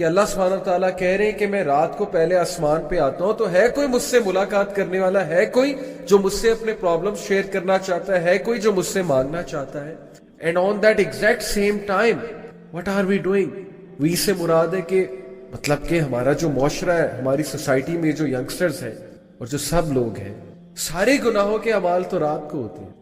کہ اللہ سبحانہ وتعالیٰ کہہ رہے ہیں کہ میں رات کو پہلے آسمان پہ آتا ہوں، تو ہے کوئی مجھ سے ملاقات کرنے والا، ہے کوئی جو مجھ سے اپنے پرابلم شیئر کرنا چاہتا ہے کوئی جو مجھ سے مانگنا چاہتا ہے. And on that exact same time what are we doing? We سے مراد ہے کہ مطلب کہ ہمارا جو معاشرہ ہے، ہماری سوسائٹی میں جو ینگسٹرز ہیں اور جو سب لوگ ہیں، سارے گناہوں کے اعمال تو رات کو ہوتے ہیں.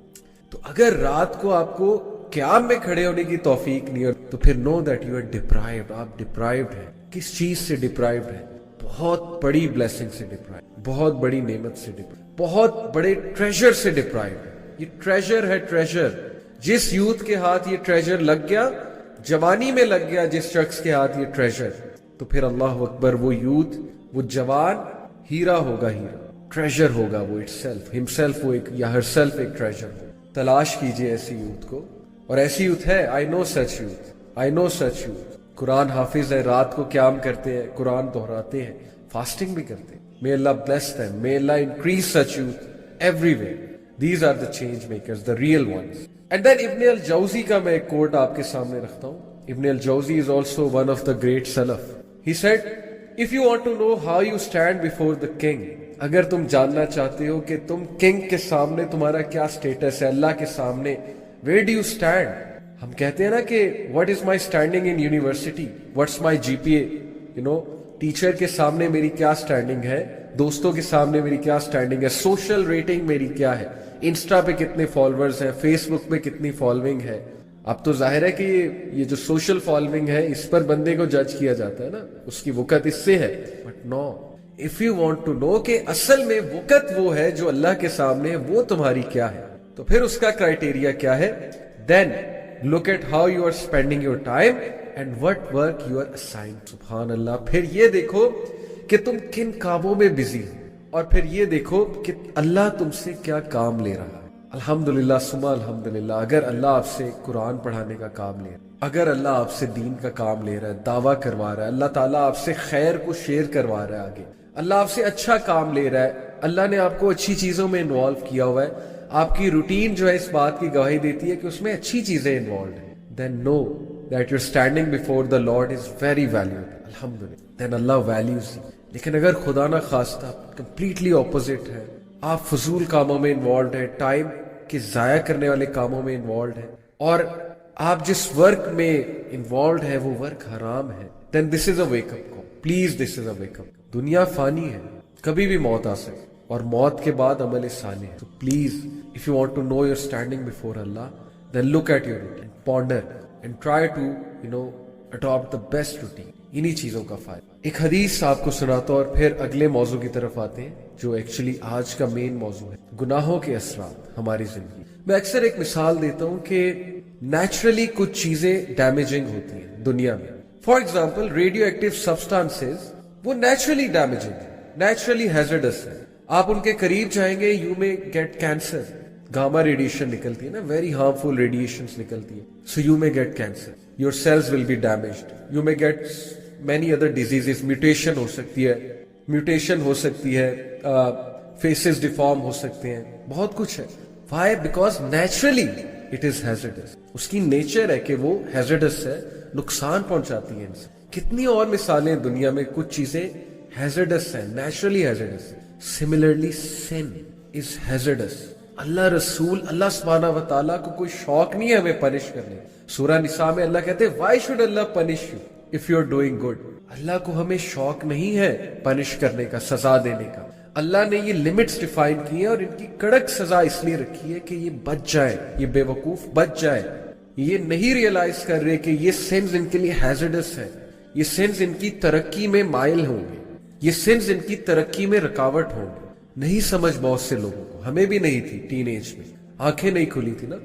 تو اگر رات کو آپ کو قیام میں کھڑے ہونے کی توفیق نہیں ہے تو پھر know that you are deprived. آپ ڈپرائیوڈ ہیں. کس چیز سے ڈپرائیوڈ ہیں؟ بہت بڑی بلیسنگ سے ڈپرائیوڈ، بہت بڑی نعمت سے ڈپرائیوڈ، بہت بڑے ٹریجر سے ڈپرائیوڈ ہے. یہ ٹریجر ہے، ٹریجر. جس یوتھ کے ہاتھ یہ ٹریجر لگ گیا، جوانی میں لگ گیا جس شخص کے ہاتھ یہ ٹریجر، تو پھر اللہ اکبر، وہ یوتھ، وہ جوان ہیرا ہوگا، ہیرا ٹریجر ہوگا وہ اٹ سیلف، ہم سیلف، وہ ایک یا ہر سیلف ایک ٹریجر ہو. تلاش کیجئے ایسی یوتھ کو، اور ایسی یوتھ ہے. آئی نو سچ یوتھ، آئی نو سچ یوتھ. قرآن حافظ ہے، رات کو قیام کرتے ہیں، قرآن دہراتے ہیں، فاسٹنگ بھی کرتے ہیں. May Allah bless them. May Allah increase such youth everywhere. These are the change makers, the real ones. And then Ibn al-Jawzi کا میں ایک کوٹ آپ کے سامنے رکھتا ہوں. Ibn al-Jawzi is also one of the great Salaf. He said, if you want to know how you stand before the king, اگر تم جاننا چاہتے ہو کہ تم کنگ کے سامنے تمہارا کیا سٹیٹس ہے، اللہ کے سامنے where do you stand؟ ہم کہتے ہیں نا کہ what is my standing in university, what's my GPA, you know, teacher کے سامنے میری کیا سٹینڈنگ ہے، دوستوں کے سامنے میری کیا سٹینڈنگ ہے، سوشل ریٹنگ میری کیا ہے، انسٹا پہ کتنے فالوورز ہیں، فیس بک پہ کتنی فالوئنگ ہے. اب تو ظاہر ہے کہ یہ جو سوشل فالوئنگ ہے اس پر بندے کو جج کیا جاتا ہے نا، اس کی وقت اس سے ہے. But no, if you want to know کہ اصل میں وقت وہ ہے جو اللہ کے سامنے ہے، وہ تمہاری کیا ہے، تو پھر اس کا کرائٹیریا کیا ہے. دین look at how you are spending your time and what work you are assigned. سبحان اللہ. پھر یہ دیکھو کہ تم کن کاموں میں بزی ہو، اور پھر یہ دیکھو کہ اللہ تم سے کیا کام لے رہا ہے. الحمدللہ ثم الحمدللہ. اگر اللہ آپ سے قرآن پڑھانے کا کام لے رہا ہے، اگر اللہ آپ سے دین کا کام لے رہا ہے، دعویٰ کروا رہا ہے، اللہ تعالیٰ آپ سے خیر کو شیئر کروا رہا ہے، آگے اللہ آپ سے اچھا کام لے رہا ہے، اللہ نے آپ کو اچھی چیزوں میں انوالو کیا ہوا ہے، آپ کی روٹین جو ہے اس بات کی گواہی دیتی ہے کہ اس میں اچھی چیزیں انوالوڈ ہیں، then know that you're standing before the Lord is very valuable. Alhamdulillah. Then Allah values you. لیکن اگر خدا نہ خواستہ کمپلیٹلی اپوزٹ ہے، آپ فضول کاموں میں انوالوڈ ہیں، ٹائم کے ضائع کرنے والے کاموں میں انوالوڈ ہیں، اور آپ جس ورک میں انوالوڈ ہے وہ ورک حرام ہے، then this is a wake up call. Please, this is a wake up. دنیا فانی ہے، کبھی بھی موت آ سکے، اور موت کے بعد عمل صالح ہے. تو please if you want to know you're standing before Allah, then look at your routine, ponder and try to adopt the best routine. انہی چیزوں کا فائدہ. ایک حدیث آپ کو سناتا ہوں اور پھر اگلے موضوع کی طرف آتے ہیں جو ایکچولی آج کا مین موضوع ہے، گناہوں کے اثرات ہماری زندگی. میں اکثر ایک مثال دیتا ہوں کہ نیچرلی کچھ چیزیں ڈیمیجنگ ہوتی ہیں دنیا میں. For example radio active substances, وہ نیچرلی ڈیمیجنگ ہے، نیچرلی ہیزرڈس ہے. آپ ان کے قریب جائیں گے، you may get cancer. Gama radiation نکلتی ہے نا، ویری ہارمفل ریڈیشنز نکلتی ہے. So you may get cancer, your cells will be damaged, you may get many other diseases. Mutation ہو سکتی ہے، میوٹیشن ہو سکتی ہے، فیسز ڈیفارم ہو سکتے ہیں، بہت کچھ ہے. Why? Because naturally it is hazardous. اس کی نیچر ہے کہ وہ ہیزرڈس ہے، نقصان پہنچاتی ہے انسان. کتنی اور مثالیں دنیا میں، کچھ چیزیں ہیزرڈس ہیں، نیچرلی ہیزرڈس ہیں. سملرلی سن از ہیزرڈس. اللہ رسول، اللہ سبحانہ و تعالیٰ کو کوئی شوق نہیں ہے ہمیں پنش کرنے. سورہ نساء میں اللہ کہتے ہیں وائی شوڈ اللہ punish you if you are doing good. اللہ کو ہمیں شوق نہیں ہے پنش کرنے کا، سزا دینے کا. اللہ نے یہ لمٹس ڈیفائن کی ہیں اور ان کی کڑک سزا اس لیے رکھی ہے کہ یہ بچ جائے، یہ بے وقوف بچ جائے. یہ نہیں ریئلائز کر رہے کہ یہ سنز ان کے لیے ہیزرڈس ہے، یہ سنز ان کی ترقی میں مائل ہوں گے، یہ سنز ان کی ترقی میں رکاوٹ ہوں گے. نہیں سمجھ بہت سے لوگوں کو، ہمیں بھی نہیں تھی ٹین ایج میں، آنکھیں نہیں کھلی تھی نا،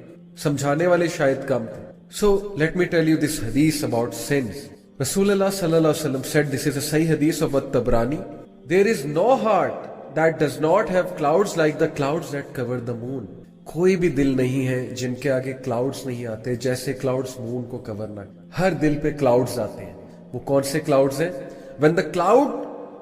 سمجھانے والے شاید کم تھے. So let me tell you this hadith about sins. رسول اللہ صلی اللہ علیہ وسلم said, this is a صحیح حدیث of الطبرانی, there is no heart that does not have clouds like the clouds that cover the moon. کوئی بھی دل نہیں ہے جن کے آگے کلاؤڈز نہیں آتے جیسے کلاؤڈز مون کو کور نہ. ہر دل پہ کلاؤڈز آتے ہیں. وہ کون سے کلاؤڈز ہیں؟ when the cloud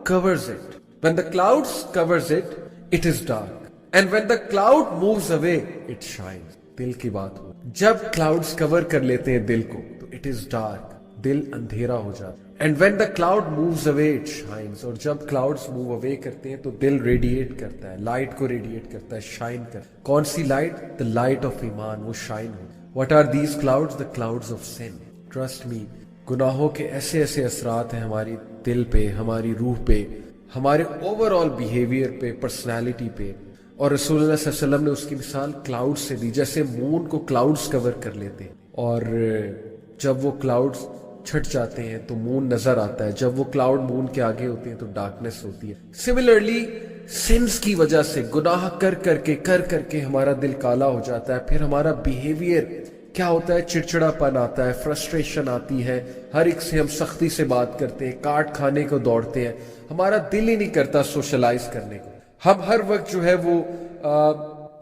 covers it, when the clouds covers it, it is dark, and when the cloud moves away, it shines. دل کی بات ہو، جب کلاؤڈز کور کر لیتے ہیں دل کو تو it is dark, دل اندھیرا ہو جاتا. And when the cloud moves away, it shines. اور جب clouds move away کرتے ہیں تو دل ریڈیٹ کرتا ہے, لائٹ کو ریڈیٹ کرتا ہے, شائن کرتا ہے. کون سی لائٹ؟ the light of ایمان, وہ shine who. What are these clouds? the clouds of sin. Trust me, گناہوں کے ایسے ایسے اثرات ہیں ہماری دل پہ, ہماری روح پہ, ہمارے اوور آل بیہیویئر پہ, پرسنالٹی پہ. اور رسول اللہ صلی اللہ علیہ وسلم نے اس کی مثال کلاؤڈ سے دی, جیسے مون کو کلاؤڈز کور کر لیتے ہیں اور جب وہ کلاؤڈز چھٹ جاتے ہیں تو مون نظر آتا ہے, جب وہ کلاؤڈ مون کے آگے ہوتے ہیں تو ڈارکنیس ہوتی ہے. سملرلی سنس کی وجہ سے, گناہ کر کر کے ہمارا دل کالا ہو جاتا ہے, پھر ہمارا بیہیویئر کیا ہوتا ہے؟ چڑچڑا پن آتا ہے, فرسٹریشن آتی ہے, ہر ایک سے ہم سختی سے بات کرتے ہیں, کاٹ کھانے کو دوڑتے ہیں, ہمارا دل ہی نہیں کرتا سوشلائز کرنے کو. ہم ہر وقت جو ہے وہ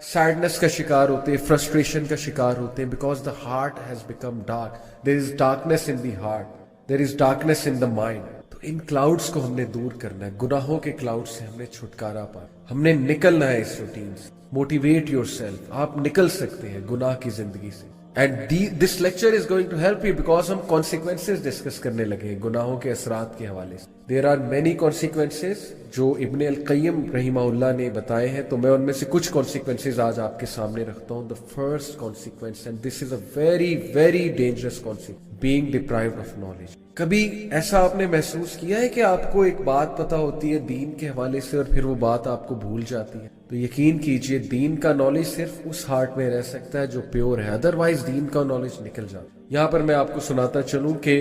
سیڈنس کا شکار ہوتے ہیں, فرسٹریشن کا شکار ہوتے ہیں, because the heart has become dark. There is darkness in the heart, there is darkness in the mind. تو ان کلاؤڈس کو ہم نے دور کرنا ہے, گناہوں کے کلاؤڈ سے ہم نے چھٹکارا پایا, ہم نے نکلنا ہے اس روٹین سے. موٹیویٹ یور سیلف, آپ نکل سکتے ہیں گناہ کی زندگی سے. And this lecture is going to help you, because ہم کانسیکوینسز ڈسکس کرنے لگے ہیں گناہوں کے اثرات کے حوالے سے. دیر آر مینی کانسیکوینسز جو ابن القیم رحمہ اللہ نے بتائے ہیں, تو میں ان میں سے کچھ کانسیکوینسز آج آپ کے سامنے رکھتا ہوں. The first consequence, and this is a very very dangerous consequence, being deprived of knowledge. کبھی ایسا آپ نے محسوس کیا ہے کہ آپ کو ایک بات پتہ ہوتی ہے دین کے حوالے سے اور پھر وہ بات آپ کو بھول جاتی ہے؟ تو یقین کیجئے دین کا نالج صرف اس ہارٹ میں رہ سکتا ہے جو پیور ہے, ادروائز دین کا نالج نکل جاتا ہے. یہاں پر میں آپ کو سناتا چلوں کہ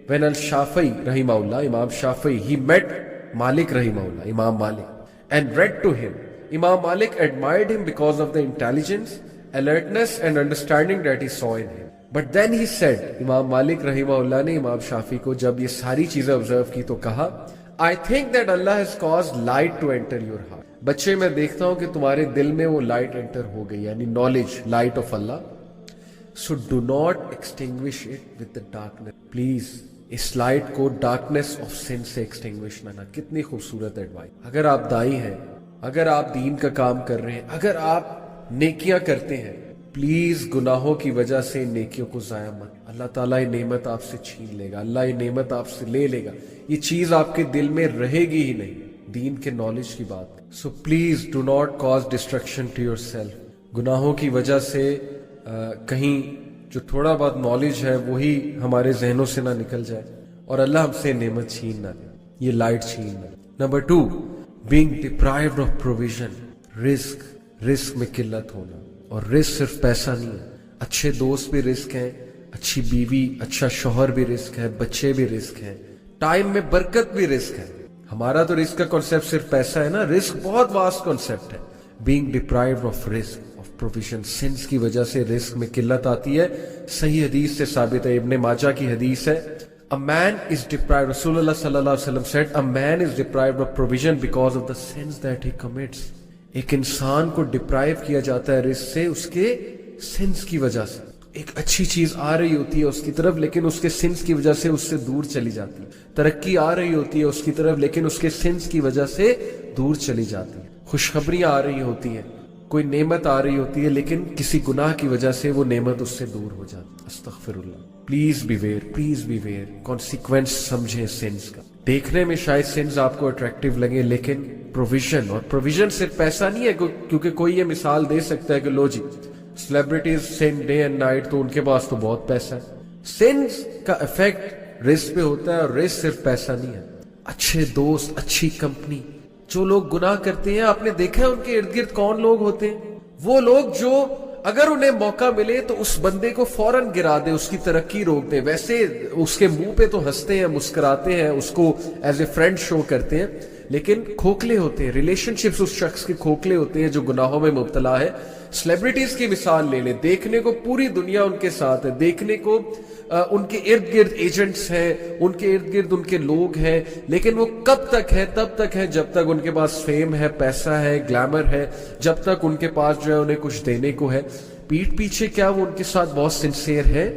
when الشافعی رحمہ اللہ, امام شافعی, he met مالک رحمہ اللہ, امام مالک, and read to him. Imam Malik admired him because of the intelligence, alertness and understanding that he saw in him. But then he said, امام مالک رحمہ اللہ نے امام شافعی کو جب یہ ساری چیزیں آبزرو کی تو کہا, I think that Allah has caused light to enter your heart. بچے میں دیکھتا ہوں کہ تمہارے دل میں وہ لائٹ انٹر ہو گئی, یعنی knowledge, light of Allah. So do not extinguish it with the darkness. Please, اس لائٹ کو ڈارکنیس آف سن سے ایکسٹنگوش نہ. کتنی خوبصورت ایڈوائس. اگر آپ دائی ہیں, اگر آپ دین کا کام کر رہے ہیں, اگر آپ نیکیاں کرتے ہیں, پلیز گناہوں کی وجہ سے نیکیوں کو ضائع مت. اللہ تعالیٰ یہ نعمت آپ سے چھین لے گا, اللہ یہ نعمت آپ سے لے لے گا, یہ چیز آپ کے دل میں رہے گی ہی نہیں. دین کے نالج کی بات. So please do not cause destruction to yourself. گناہوں کی وجہ سے کہیں جو تھوڑا بہت نالج ہے وہی ہمارے ذہنوں سے نہ نکل جائے اور اللہ ہم سے نعمت چھین نہ لے, یہ لائٹ چھین نہ لے. Number 2, being deprived of provision. رزق میں قلت ہونا. اور رزق صرف پیسہ نہیں ہے, اچھے دوست بھی رزق ہیں, اچھی بیوی, اچھا شوہر بھی رزق ہے, بچے بھی رزق ہیں, ٹائم میں برکت بھی رزق ہے. ہمارا تو رزق کا کنسیپٹ صرف پیسہ ہے نا, رزق بہت واسٹ کنسیپٹ ہے. being deprived of رزق, of provision. سنس کی وجہ سے رزق میں قلت آتی ہے. صحیح حدیث سے ثابت ہے, ابن ماجہ کی حدیث ہے, a man is deprived, رسول اللہ صلی اللہ علیہ وسلم said, a man is deprived of provision because of the sins that he commits. ایک انسان کو ڈپرائیو کیا جاتا ہے رزق سے اس کے سنس کی وجہ سے. ایک اچھی چیز آ رہی ہوتی ہے اس کی طرف, لیکن اس کے سنس کی وجہ سے اس سے دور چلی جاتی ہے. ترقی آ رہی ہوتی ہے اس کی طرف, لیکن اس کے سنس کی وجہ سے دور چلی جاتی ہے. خوشخبریاں آ رہی ہوتی ہیں, کوئی نعمت آ رہی ہوتی ہے, لیکن کسی گناہ کی وجہ سے وہ نعمت اس سے دور ہو جاتی. استغفر اللہ. Please be aware. کانسیکوینس سمجھیں سنس کا. دیکھنے میں شاید سنس آپ کو اٹریکٹیو لگے, لیکن پروویژن, اور پروویژن صرف پیسہ نہیں ہے, کیونکہ کوئی یہ مثال دے سکتا ہے کہ لو جی celebrities seen day and night, تو ان کے پاس تو بہت پیسہ ہے. سنس کا افیکٹ رزق پہ ہوتا ہے, اور رزق صرف پیسہ نہیں ہے. اچھے دوست, اچھی کمپنی. جو لوگ گناہ کرتے ہیں, آپ نے دیکھا ہے ان کے ارد گرد کون لوگ ہوتے ہیں؟ وہ لوگ جو اگر انہیں موقع ملے تو اس بندے کو فوراً گرا دے, اس کی ترقی روک دے. ویسے اس کے منہ پہ تو ہنستے ہیں, مسکراتے ہیں, اس کو ایز اے فرینڈ شو کرتے ہیں, لیکن کھوکھلے ہوتے ہیں. ریلیشن شپس اس شخص کے کھوکھلے ہوتے ہیں جو گناہوں میں مبتلا ہے. سیلیبریٹیز کی مثال لے لیں, دیکھنے کو پوری دنیا ان کے ساتھ ہے, دیکھنے کو ان کے ارد گرد ایجنٹس ہیں, ان کے ارد گرد ان کے لوگ ہیں, لیکن وہ کب تک ہے؟ تب تک ہے جب تک ان کے پاس فیم ہے, پیسہ ہے, گلیمر ہے, جب تک ان کے پاس جو ہے انہیں کچھ دینے کو ہے. پیٹھ پیچھے کیا وہ ان کے ساتھ بہت سنسیئر ہے؟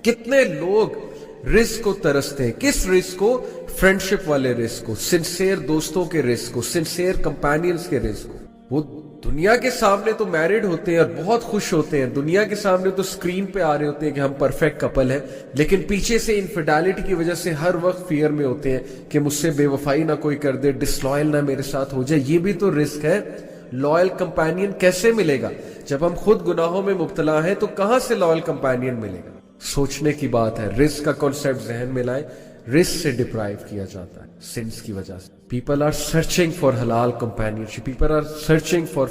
کتنے لوگ رزق کو ترستے ہیں. کس رزق کو؟ فرینڈشپ والے رزق کو, سنسیئر دوستوں کے رزق کو, سنسیئر کمپینینز کے رزق کو. وہ دنیا کے سامنے تو میرڈ ہوتے ہیں اور بہت خوش ہوتے ہیں, دنیا کے سامنے تو اسکرین پہ آ رہے ہوتے ہیں کہ ہم پرفیکٹ کپل ہیں, لیکن پیچھے سے انفیڈیلٹی کی وجہ سے ہر وقت فیئر میں ہوتے ہیں کہ مجھ سے بے وفائی نہ کوئی کر دے, ڈسلوئل نہ میرے ساتھ ہو جائے. یہ بھی تو رسک ہے. لائل کمپینین کیسے ملے گا جب ہم خود گناہوں میں مبتلا ہیں؟ تو کہاں سے لائل کمپینین ملے گا؟ سوچنے کی بات ہے. رسک کا کانسیپٹ ذہن میں لائیں. رسک سے ڈپرائیو کیا جاتا ہے سنس کی وجہ سے. پیپل آر سرچنگ فار حلال companionship, people are searching for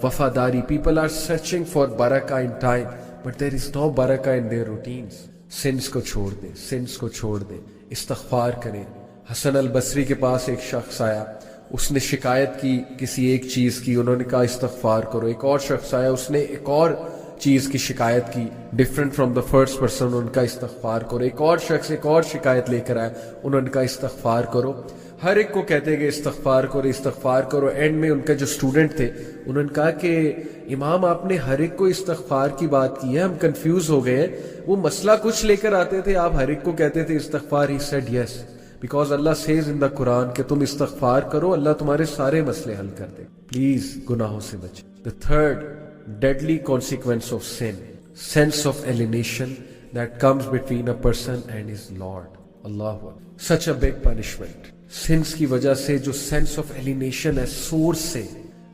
وفاداری, پیپل آر سرچنگ فار برکہ in time, but there is no برکہ ان دیئر روٹینز. سنس کو چھوڑ دیں, سنس کو چھوڑ دیں, استغفار کریں. حسن البصری کے پاس ایک شخص آیا, اس نے شکایت کی کسی ایک چیز کی, انہوں نے کہا استغفار کرو. ایک اور شخص آیا, اس نے ایک اور چیز کی شکایت کی different from the first person, ان کا استغفار کرو. ایک اور شخص ایک اور شکایت لے کر آیا, انہوں نے کہا استغفار کرو. ہر ایک کو کہتے کہ استغفار کرو استغفار کرو. اینڈ میں ان کا جو اسٹوڈنٹ تھے انہوں نے کہا کہ امام آپ نے ہر ایک کو استغفار کی بات کی ہے, ہم کنفیوز ہو گئے ہیں. وہ مسئلہ کچھ لے کر آتے تھے, آپ ہر ایک کو کہتے تھے استغفار. He said yes, because Allah says in the Quran کہ تم استغفار کرو, اللہ تمہارے سارے مسئلے حل کر دے. پلیز گناہوں سے بچیں. The third deadly consequence of sin, sense of alienation that comes between a person and his Lord. Allahu Akbar. Such a big punishment. Sins کی وجہ سے جو sense of alienation ہے سورس سے.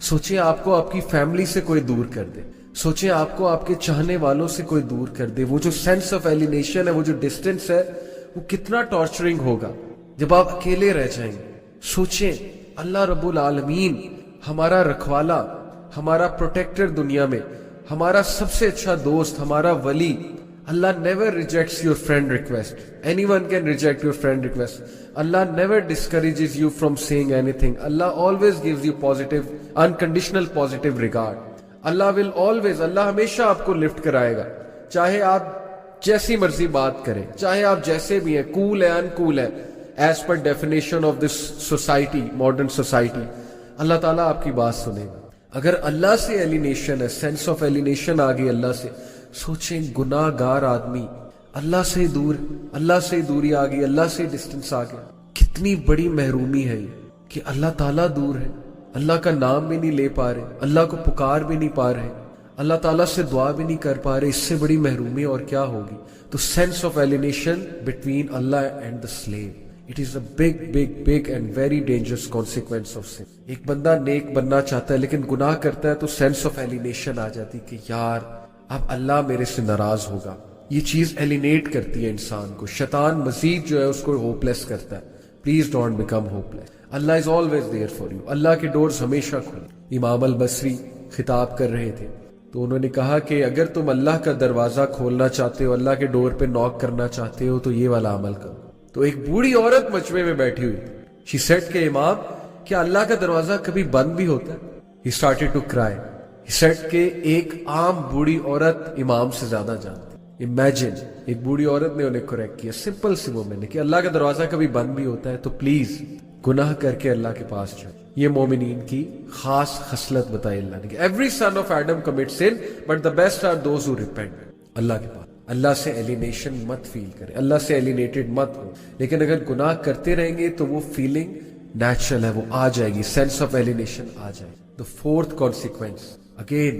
سوچیں آپ کو آپ کی فیملی سے کوئی دور کر دے, سوچیں آپ کو آپ کے چاہنے والوں سے کوئی دور کر دے. وہ جو sense of alienation ہے, وہ جو distance ہے, وہ کتنا ٹارچرنگ ہوگا جب آپ اکیلے رہ جائیں گے. سوچیں اللہ رب العالمین ہمارا رکھوالا, ہمارا پروٹیکٹر دنیا میں, ہمارا سب سے اچھا دوست, ہمارا ولی. اللہ never rejects your friend request. Anyone can reject your friend request. Allah never discourages you from saying anything. Allah always gives you positive, unconditional positive regard. Allah will always, اللہ ہمیشہ آپ کو لفٹ کرائے گا, چاہے آپ جیسی مرضی بات کریں, چاہے آپ جیسے بھی ہیں, cool ہے uncool ہے, as per definition of this society, modern society. اللہ تعالیٰ آپ کی بات سنے گا. اگر اللہ سے ایلینیشن ہے, سینس آف ایلینیشن آ گئی اللہ سے, سوچیں گناہ گار آدمی اللہ سے دور, اللہ سے دوری آ گئی, اللہ سے ڈسٹنس آ گیا. کتنی بڑی محرومی ہے یہ کہ اللہ تعالیٰ دور ہے, اللہ کا نام بھی نہیں لے پا رہے, اللہ کو پکار بھی نہیں پا رہے, اللہ تعالیٰ سے دعا بھی نہیں کر پا رہے. اس سے بڑی محرومی اور کیا ہوگی؟ تو sense of alienation between Allah and the slave, it is a big and very dangerous consequence of sin. ایک بندہ نیک بننا چاہتا ہے لیکن گناہ کرتا ہے تو سینس آف ایلینیشن آ جاتی کہ یار اب اللہ میرے سے ناراض ہوگا. یہ چیز ایلینیٹ کرتی ہے انسان کو. شیطان مزید جو ہے اس کو ہوپ لیس کرتا ہے. Please don't become hopeless. Allah is always there for you. Allah کے ڈورز ہمیشہ کھلے. امام البصری خطاب کر رہے تھے تو انہوں نے کہا کہ اگر تم اللہ کا دروازہ کھولنا چاہتے ہو, اللہ کے ڈور پہ ناک کرنا چاہتے ہو, تو یہ والا عمل کرو. تو ایک بوڑھی عورت مجمع میں بیٹھی ہوئی تھی. شی سیڈ کہ امام کیا اللہ کا دروازہ کبھی بند بھی ہوتا ہے؟ ہی started to cry. He said کہ ایک عام بوڑھی عورت امام سے زیادہ جانتی. امیجن, ایک بوڑھی عورت نے انہیں کریکٹ کیا, سمپل سی وومن نے, کہ اللہ کا دروازہ کبھی بند بھی ہوتا ہے تو پلیز گناہ کر کے اللہ کے پاس جاؤ. یہ مومنین کی خاص خصلت بتائی اللہ نے کہ every son of Adam commit sin but the best are those who repent. Allah کے پاس اللہ سے ایلینیشن مت فیل کریں, اللہ سے ایلینیٹڈ مت ہو. لیکن اگر گناہ کرتے رہیں گے تو وہ فیلنگ نیچرل ہے, وہ آ جائے گی, سینس آف ایلینیشن آ جائے گی. The fourth consequence, again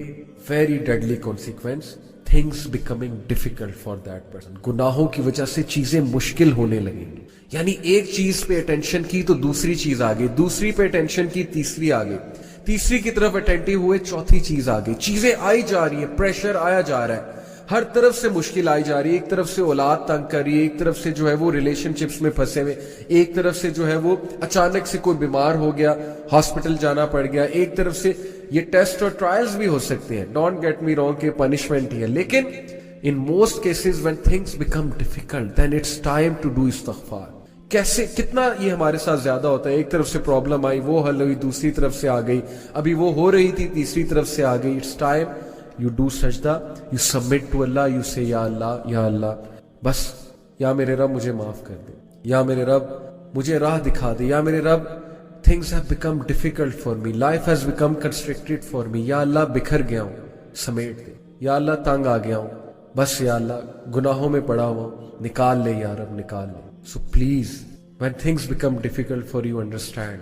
very deadly consequence, things becoming difficult for that person. گناہوں کی وجہ سے چیزیں مشکل ہونے لگیں گی. یعنی ایک چیز پہ اٹینشن کی تو دوسری چیز آ گئی, دوسری پہ اٹینشن کی تیسری آ گئی, تیسری کی طرف اٹینٹیو ہوئے چوتھی چیز آ گئی. چیزیں آئی جا رہی ہیں, پریشر آیا جا رہا ہے, ہر طرف سے مشکل آئی جا رہی ہے. ایک طرف سے اولاد تنگ کر رہی ہے, ایک طرف سے جو ہے وہ ریلیشن شپس میں پھنسے ہوئے, ایک طرف سے جو ہے وہ اچانک سے کوئی بیمار ہو گیا, ہاسپٹل جانا پڑ گیا, ایک طرف سے یہ ٹیسٹ اور ٹرائلز بھی ہو سکتے ہیں. ڈونٹ گیٹ می رانگ کہ پنشمنٹ ہی ہے, لیکن in most cases when things become difficult then it's time to do استغفار. کیسے کتنا یہ ہمارے ساتھ زیادہ ہوتا ہے. ایک طرف سے پرابلم آئی, وہ حل ہوئی, دوسری طرف سے آ گئی, ابھی وہ ہو رہی تھی, تیسری طرف سے آ گئی. اٹس ٹائم you do سجدہ, you submit to Allah, you say یا اللہ بس, یا میرے رب مجھے معاف کر دے, یا میرے رب مجھے راہ دکھا دے, یا میرے رب things have become difficult for me, life has become constricted for me, یا اللہ بکھر گیا ہوں, سمیٹ دے, یا اللہ تنگ آ گیا ہوں, بس یا اللہ گناہوں میں پڑا ہوا ہوں, نکال لے یا رب نکال لے. So please when things become difficult for you, understand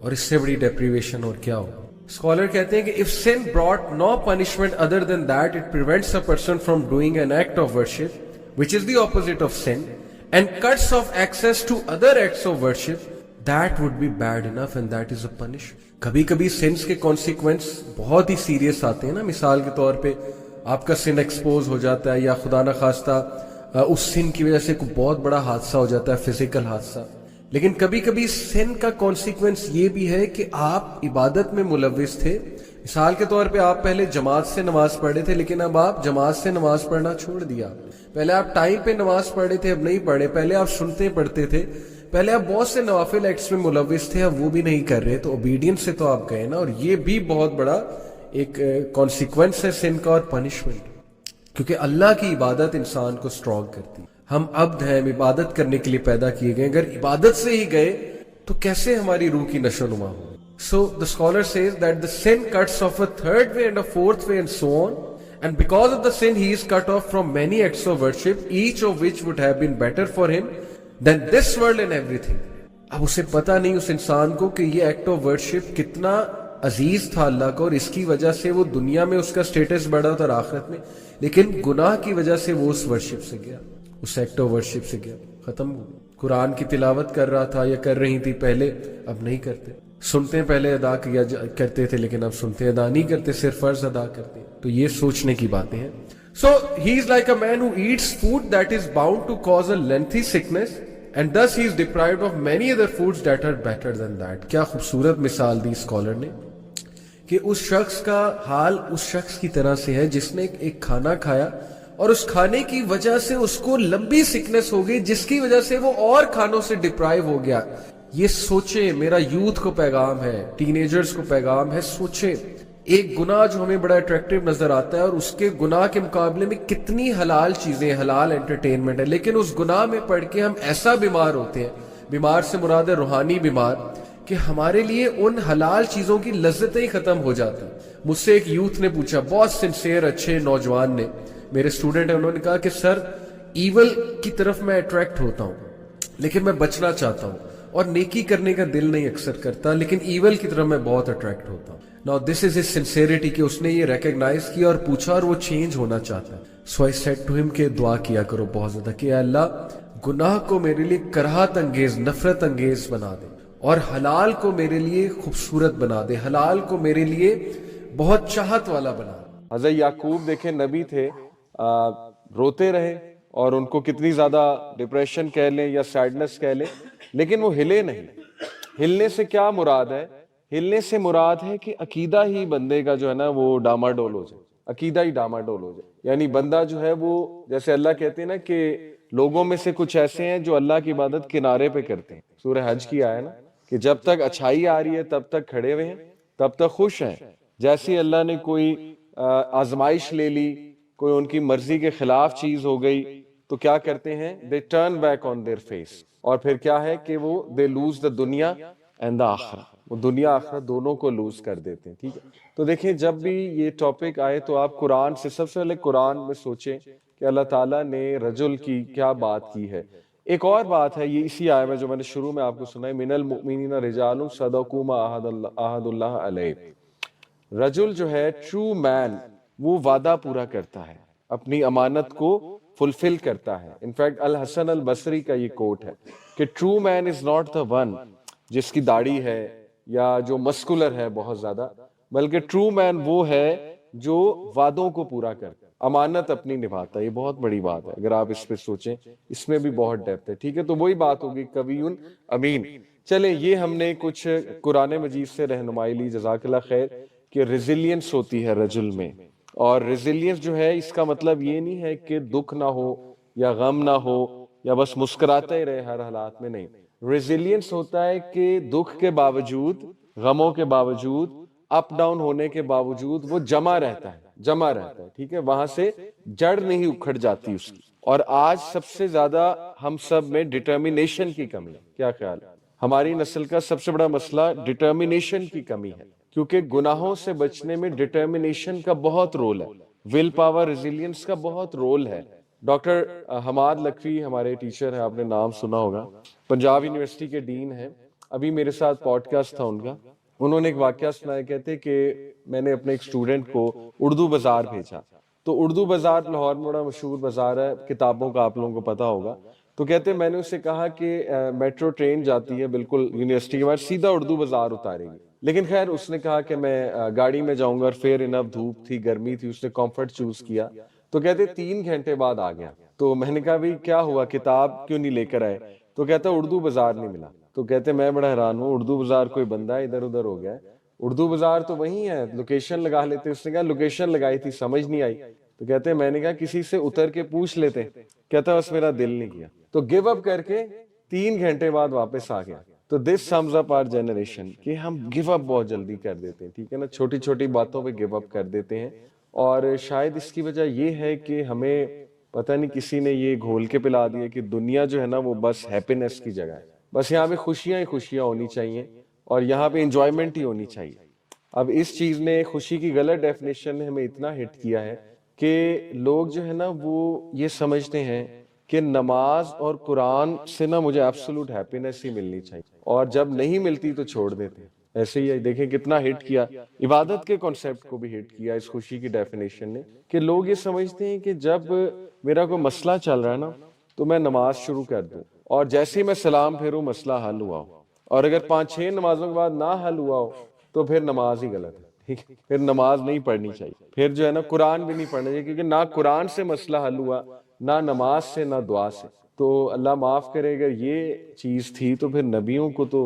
اور اس سے بڑی ڈیپریویشن اور کیا ہو. اسکالر کہتے ہیں کہ if sin brought no punishment other than that it prevents a person from doing an act of worship which is the opposite of sin and cuts off access to other acts of worship, that would be bad enough and that is a punishment. کبھی کبھی since کے consequence بہت ہی serious آتے ہیں نا. مثال کے طور پہ آپ کا سن ایکسپوز ہو جاتا ہے یا خدا نخواستہ اس سن کی وجہ سے کوئی بہت بڑا حادثہ ہو جاتا ہے, فزیکل حادثہ. لیکن کبھی کبھی سن کا کانسیکوینس یہ بھی ہے کہ آپ عبادت میں ملوث تھے. مثال کے طور پہ آپ پہلے جماعت سے نماز پڑھے تھے لیکن اب آپ جماعت سے نماز پڑھنا چھوڑ دیا. پہلے آپ ٹائم پہ نماز پڑھے تھے, اب نہیں پڑھے. پہلے آپ سنتے پڑھتے تھے, پہلے آپ بہت سے نوافل ایکٹس میں ملوث تھے, اب وہ بھی نہیں کر رہے. تو اوبیڈینس سے تو آپ گئے نا. اور یہ بھی بہت بڑا ایک کانسیکوینس ہے سن کا اور پنشمنٹ, کیونکہ اللہ کی عبادت انسان کو اسٹرانگ کرتی. ہم عبد ہیں, ہم عبادت کرنے کے لیے پیدا کیے گئے. اگر عبادت سے ہی گئے تو کیسے ہماری روح کی نشو نما ہو. So the scholar says that the sin cuts off a third way and a fourth way and so on, and because of the sin he is cut off from many acts of worship, each of which would have been better for him than this world and everything. اب اسے پتا نہیں اس انسان کو کہ یہ act of worship کتنا عزیز تھا اللہ کو, اور اس کی وجہ سے وہ دنیا میں اس کا سٹیٹس بڑھا تھا اور آخرت میں, لیکن گناہ کی وجہ سے وہ اس ورشپ سے گیا, اس ایکٹ آف ورشپ سے گیا, ختم ہو گیا. قرآن کی تلاوت کر رہا تھا یا کر رہی تھی پہلے, اب نہیں کرتے. سنتے پہلے ادا کیا کرتے تھے لیکن اب سنتے ادا نہیں کرتے, صرف فرض ادا کرتے. تو یہ سوچنے کی باتیں ہیں. So he is like a man who eats food that is bound to cause a lengthy sickness and thus he is deprived of many other foods that are better than that. کیا خوبصورت مثال دی scholar نے کہ اس شخص کا حال اس شخص کی طرح سے ہے جس نے ایک کھانا کھایا اور اس کھانے کی وجہ سے اس کو لمبی سکنس ہو گئی جس کی وجہ سے وہ اور کھانوں سے ڈپرائیو ہو گیا. یہ سوچیں, میرا یوتھ کو پیغام ہے, ٹین ایجرز کو پیغام ہے. سوچیں ایک گناہ جو ہمیں بڑا اٹریکٹیو نظر آتا ہے اور اس کے گناہ کے مقابلے میں کتنی حلال چیزیں, حلال انٹرٹینمنٹ ہے, لیکن اس گناہ میں پڑھ کے ہم ایسا بیمار ہوتے ہیں, بیمار سے مراد ہے روحانی بیمار, کہ ہمارے لیے ان حلال چیزوں کی لذتیں ہی ختم ہو جاتی. مجھ سے ایک یوتھ نے پوچھا, بہت سنسیئر اچھے نوجوان نے, میرے اسٹوڈنٹ ہیں, انہوں نے کہا کہ سر ایول کی طرف میں اٹریکٹ ہوتا ہوں لیکن میں بچنا چاہتا ہوں, اور نیکی کرنے کا دل نہیں اکثر کرتا, لیکن ایول کی طرف میں بہت اٹریکٹ ہوتا ہوں. Now this is his sincerity کہ اس نے یہ ریکگنائز کیا اور پوچھا اور وہ چینج ہونا چاہتا ہے. So I said to him کہ دعا کیا کرو بہت زیادہ کہ اللہ گناہ کو میرے لیے کراہت انگیز, نفرت انگیز بنا دے, اور حلال کو میرے لیے خوبصورت بنا دے, حلال کو میرے لیے بہت چاہت والا بنا دے. حضرت یعقوب دیکھیں نبی تھے, روتے رہے اور ان کو کتنی زیادہ ڈپریشن کہہ لیں یا سیڈنس کہہ لیں, لیکن وہ ہلے نہیں. ہلنے سے کیا مراد ہے؟ ہلنے سے مراد ہے کہ عقیدہ ہی بندے کا جو ہے نا وہ ڈاماڈول ہو جائے, عقیدہ ہی ڈاماڈول ہو جائے. یعنی بندہ جو ہے وہ, جیسے اللہ کہتے ہیں نا کہ لوگوں میں سے کچھ ایسے ہیں جو اللہ کی عبادت کنارے پہ کرتے ہیں. سورہ حج کی آیا نا کہ جب تک اچھائی آ رہی ہے تب تک کھڑے ہوئے ہیں, تب تک خوش ہیں. جیسی اللہ نے کوئی آزمائش لے لی, کوئی ان کی مرضی کے خلاف چیز ہو گئی, تو کیا کرتے ہیں؟ they turn back on their face. اور پھر کیا ہے کہ وہ they lose the دنیا and the آخرہ, وہ دنیا آخرت دونوں کو لوز کر دیتے ہیں. ٹھیک ہے, تو دیکھیں جب بھی یہ ٹاپک آئے تو آپ قرآن سے, سب سے پہلے قرآن میں سوچیں کہ اللہ تعالیٰ نے رجل کی کیا بات کی ہے. ایک اور بات ہے, یہ اسی آیت میں جو میں نے شروع میں آپ کو سنائی, من المؤمنین رجال صدقوا ما عاہد اللہ علیہ. رجل جو ہے ٹرو مین, وہ وعدہ پورا کرتا ہے, اپنی امانت کو فلفل کرتا ہے. انفیکٹ الحسن البصری کا یہ کوٹ ہے کہ true man is not the one جس کی داڑھی ہے یا جو مسکولر ہے بہت زیادہ, بلکہ ٹرو مین وہ ہے جو وعدوں کو پورا کرتا ہے, امانت اپنی نبھاتا ہے. یہ بہت بڑی بات ہے اگر آپ اس پہ سوچیں, اس میں بھی بہت ڈیپتھ ہے. ٹھیک ہے, تو وہی بات ہوگی قویٌ امین. چلیں یہ ہم نے کچھ قرآن مجید سے رہنمائی لی, جزاک اللہ خیر, کہ ریزیلینس ہوتی ہے رجل میں. اور ریزیلینس جو ہے اس کا مطلب یہ نہیں ہے کہ دکھ نہ ہو یا غم نہ ہو یا بس مسکراتا ہی رہے ہر حالات میں, نہیں. ریزیلینس ہوتا ہے کہ دکھ کے باوجود, غموں کے باوجود, اپ ڈاؤن ہونے کے باوجود وہ جمع رہتا ہے, جمع رہتا ہے. ٹھیک ہے, وہاں سے جڑ نہیں اکھڑ جاتی اس کی. اور آج سب سے زیادہ ہم سب میں ڈٹرمینیشن کی کمی ہے. کیا خیال ہے؟ ہماری نسل کا سب سے بڑا مسئلہ ڈٹرمینیشن کی کمی ہے, کیونکہ گناہوں سے بچنے میں ڈٹرمینیشن کا بہت رول ہے, ول پاور, ریزیلینس کا بہت رول ہے. ڈاکٹر حماد لکھوی ہمارے ٹیچر ہیں, آپ نے نام سنا ہوگا, پنجاب یونیورسٹی کے ڈین ہیں. ابھی میرے ساتھ پوڈ کاسٹ تھا ان کا, انہوں نے ایک واقعہ سنایا, کہتے کہ میں نے اپنے ایک اسٹوڈنٹ کو اردو بازار بھیجا. تو اردو بازار لاہور میں بڑا مشہور بازار ہے کتابوں کا, آپ لوگوں کو پتا ہوگا. تو کہتے میں نے اسے کہا کہ میٹرو ٹرین جاتی ہے بالکل یونیورسٹی کے بعد, سیدھا اردو بازار اتارے گی. لیکن خیر اس نے کہا کہ میں گاڑی میں جاؤں گا, اور فیئر انف دھوپ تھی, گرمی تھی, اس نے کمفرٹ چوز کیا. تو کہتے 3 گھنٹے بعد آ گیا. تو میں نے کہا بھائی کیا ہوا, کتاب کیوں نہیں لے کر آئے؟ تو کہتا اردو بازار نہیں ملا. تو کہتے میں بڑا حیران ہوں, اردو بازار کوئی بندہ ادھر ادھر ہو گیا ہے, اردو بازار تو وہی ہے, لوکیشن لگا لیتے. اس نے کہا لوکیشن لگائی تھی سمجھ نہیں آئی. تو کہتے میں نے کہا کسی سے اتر کے پوچھ لیتے. کہتا بس میرا دل نہیں کیا, تو گیو اپ کر کے 3 گھنٹے بعد واپس آ گیا. تو دس سمز اپ آور جنریشن کہ ہم گیو اپ بہت جلدی کر دیتے ہیں, ٹھیک ہے نا, چھوٹی چھوٹی باتوں پہ گیو اپ کر دیتے ہیں. اور شاید اس کی وجہ یہ ہے کہ ہمیں پتہ نہیں کسی نے یہ گھول کے پلا دیا کہ دنیا جو ہے نا وہ بس ہیپینس کی جگہ ہے, بس یہاں پہ خوشیاں ہی خوشیاں ہونی چاہیے, اور یہاں پہ انجوائمنٹ ہی ہونی چاہیے. اب اس چیز نے, خوشی کی غلط ڈیفینیشن نے ہمیں اتنا ہٹ کیا ہے کہ لوگ جو ہے نا وہ یہ سمجھتے ہیں کہ نماز اور قرآن سے نا مجھے ایبسولوٹ ہیپینس ہی ملنی چاہیے, اور جب نہیں ملتی تو چھوڑ دیتے ہیں. ایسے ہی دیکھیں کتنا ہٹ کیا, عبادت کے کانسیپٹ کو بھی ہٹ کیا اس خوشی کی ڈیفینیشن نے, کہ لوگ یہ سمجھتے ہیں کہ جب میرا کوئی مسئلہ چل رہا ہے نا تو میں نماز شروع کر دوں, اور جیسے ہی میں سلام پھیروں مسئلہ حل ہوا ہو, اور اگر 5-6 نمازوں کے بعد نہ حل ہوا ہو تو پھر نماز ہی غلط ہے, ٹھیک ہے, پھر نماز نہیں پڑھنی چاہیے, پھر جو ہے نا قرآن بھی نہیں پڑھنا چاہیے, کیونکہ نہ قرآن سے مسئلہ حل ہوا, نہ نماز سے, نہ دعا سے. تو اللہ معاف کرے اگر یہ چیز تھی تو پھر نبیوں کو تو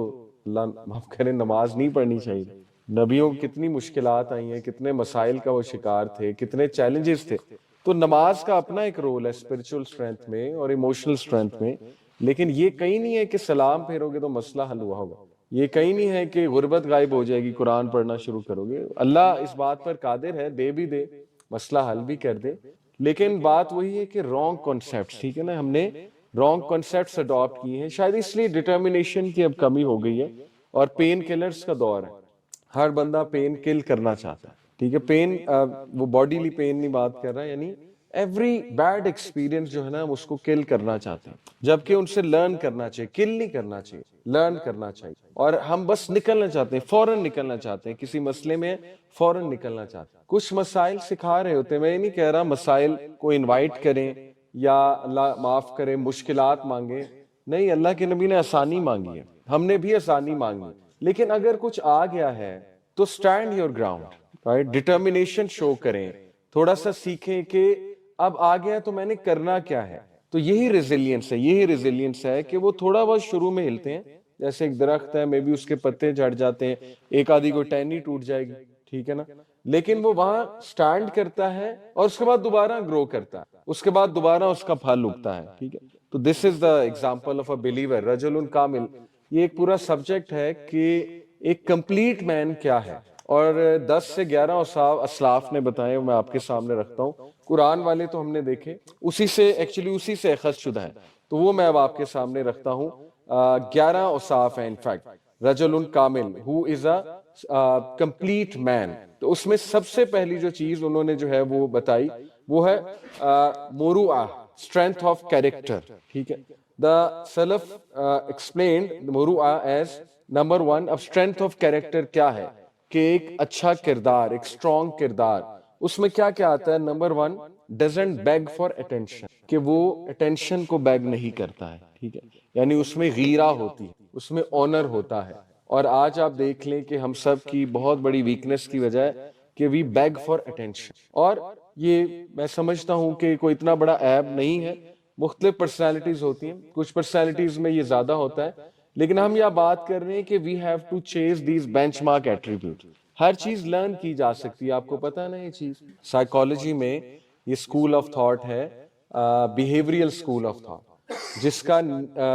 اللہ معاف کرے نماز نہیں پڑھنی چاہیے. نبیوں کو کتنی مشکلات آئی ہیں, کتنے مسائل کا وہ شکار تھے, کتنے چیلنجز تھے. تو نماز کا اپنا ایک رول ہے اسپرچل اسٹرینتھ میں اور ایموشنل اسٹرینتھ میں, لیکن یہ کہیں نہیں ہے کہ سلام پھیرو گے تو مسئلہ حل ہوا ہوگا, یہ کہیں نہیں ہے کہ غربت غائب ہو جائے گی قرآن پڑھنا شروع کرو گے. اللہ اس بات پر قادر ہے, دے بھی دے, مسئلہ حل بھی کر دے, لیکن بات وہی ہے کہ رانگ کانسیپٹس, ٹھیک ہے نا, ہم نے رانگ کانسیپٹس اڈاپٹ کیے ہیں. شاید اس لیے ڈٹرمنیشن کی اب کمی ہو گئی ہے, اور پین کلرز کا دور ہے, ہر بندہ پین کل کرنا چاہتا ہے, ٹھیک ہے. پین وہ باڈیلی پین نہیں بات کر رہا, یعنی ایوری بیڈ ایکسپیرینس جو ہے نا ہم اس کو کل کرنا چاہتے ہیں, جبکہ ان سے لرن کرنا چاہیے, کل نہیں کرنا چاہیے, لرن کرنا چاہیے. اور ہم بس نکلنا چاہتے ہیں, فوراً نکلنا چاہتے ہیں, کسی مسئلے میں فوراً نکلنا چاہتے ہیں. کچھ مسائل سکھا رہے ہوتے ہیں, میں یہ نہیں کہہ رہا مسائل کو انوائٹ کریں یا اللہ معاف کرے مشکلات مانگیں, نہیں, اللہ کے نبی نے آسانی مانگی ہے, ہم نے بھی آسانی مانگی, لیکن اگر کچھ آ گیا ہے تو stand your ground, right, determination show کریں, تھوڑا سا سیکھیں کہ اب آ گیا تو میں نے کرنا کیا ہے. تو یہی ریزیلینس ہے, یہی ریزیلینس ہے کہ وہ تھوڑا بہت شروع میں ہلتے ہیں, جیسے ایک درخت ہے, میں بھی اس کے پتے جھڑ جاتے ہیں, ایک آدھی کو ٹہنی ٹوٹ جائے گی, ٹھیک ہے نا, لیکن وہ وہاں سٹینڈ کرتا ہے اور اس کے بعد دوبارہ گرو کرتا ہے, اس کے بعد دوبارہ اس کا پھل اگتا ہے, ٹھیک ہے. تو this is the example of a believer, رجل کامل. یہ ایک پورا سبجیکٹ ہے کہ ایک کمپلیٹ مین کیا ہے, اور 10 سے 11 اسلاف نے بتائے, میں آپ کے سامنے رکھتا ہوں. قرآن والے تو ہم نے دیکھے, اسی سے ایکچولی اسی سے اخذ شدہ ہے, تو وہ میں اب آپ کے سامنے رکھتا ہوں. 11 اوصاف ہیں انفیکٹ, رجل کامل who is a complete man. تو اس میں سب سے پہلی جو چیز انہوں نے جو ہے وہ بتائی وہ ہے مروءہ, strength of character, ٹھیک ہے. The Salaf explained مروءہ as number 1. اب strength of character کیا ہے کہ ایک اچھا کردار, ایک strong کردار, اس میں کیا کیا آتا ہے. Number 1, doesn't beg for attention, کہ وہ attention کو بیگ نہیں کرتا ہے, ٹھیک ہے, یعنی اس میں غیرہ ہوتی ہے, اس میں آنر ہوتا ہے. اور آج آپ دیکھ لیں کہ ہم سب کی بہت بڑی ویکنس کی وجہ ہے کہ وی بیگ فار اٹینشن, اور یہ میں سمجھتا ہوں کہ کوئی اتنا بڑا عیب نہیں ہے. مختلف پرسنالٹیز ہوتی ہیں, کچھ پرسنالٹیز میں یہ زیادہ ہوتا ہے, لیکن ہم یہ بات کر رہے ہیں کہ وی ہیو ٹو چیز دیز بینچ مارک ایٹریبیوٹ. ہر چیز لرن کی جا سکتی ہے, آپ کو پتا نا یہ چیز. سائیکالوجی میں یہ اسکول آف تھاٹ ہے, بیہیویئرل اسکول آف تھاٹ, جس کا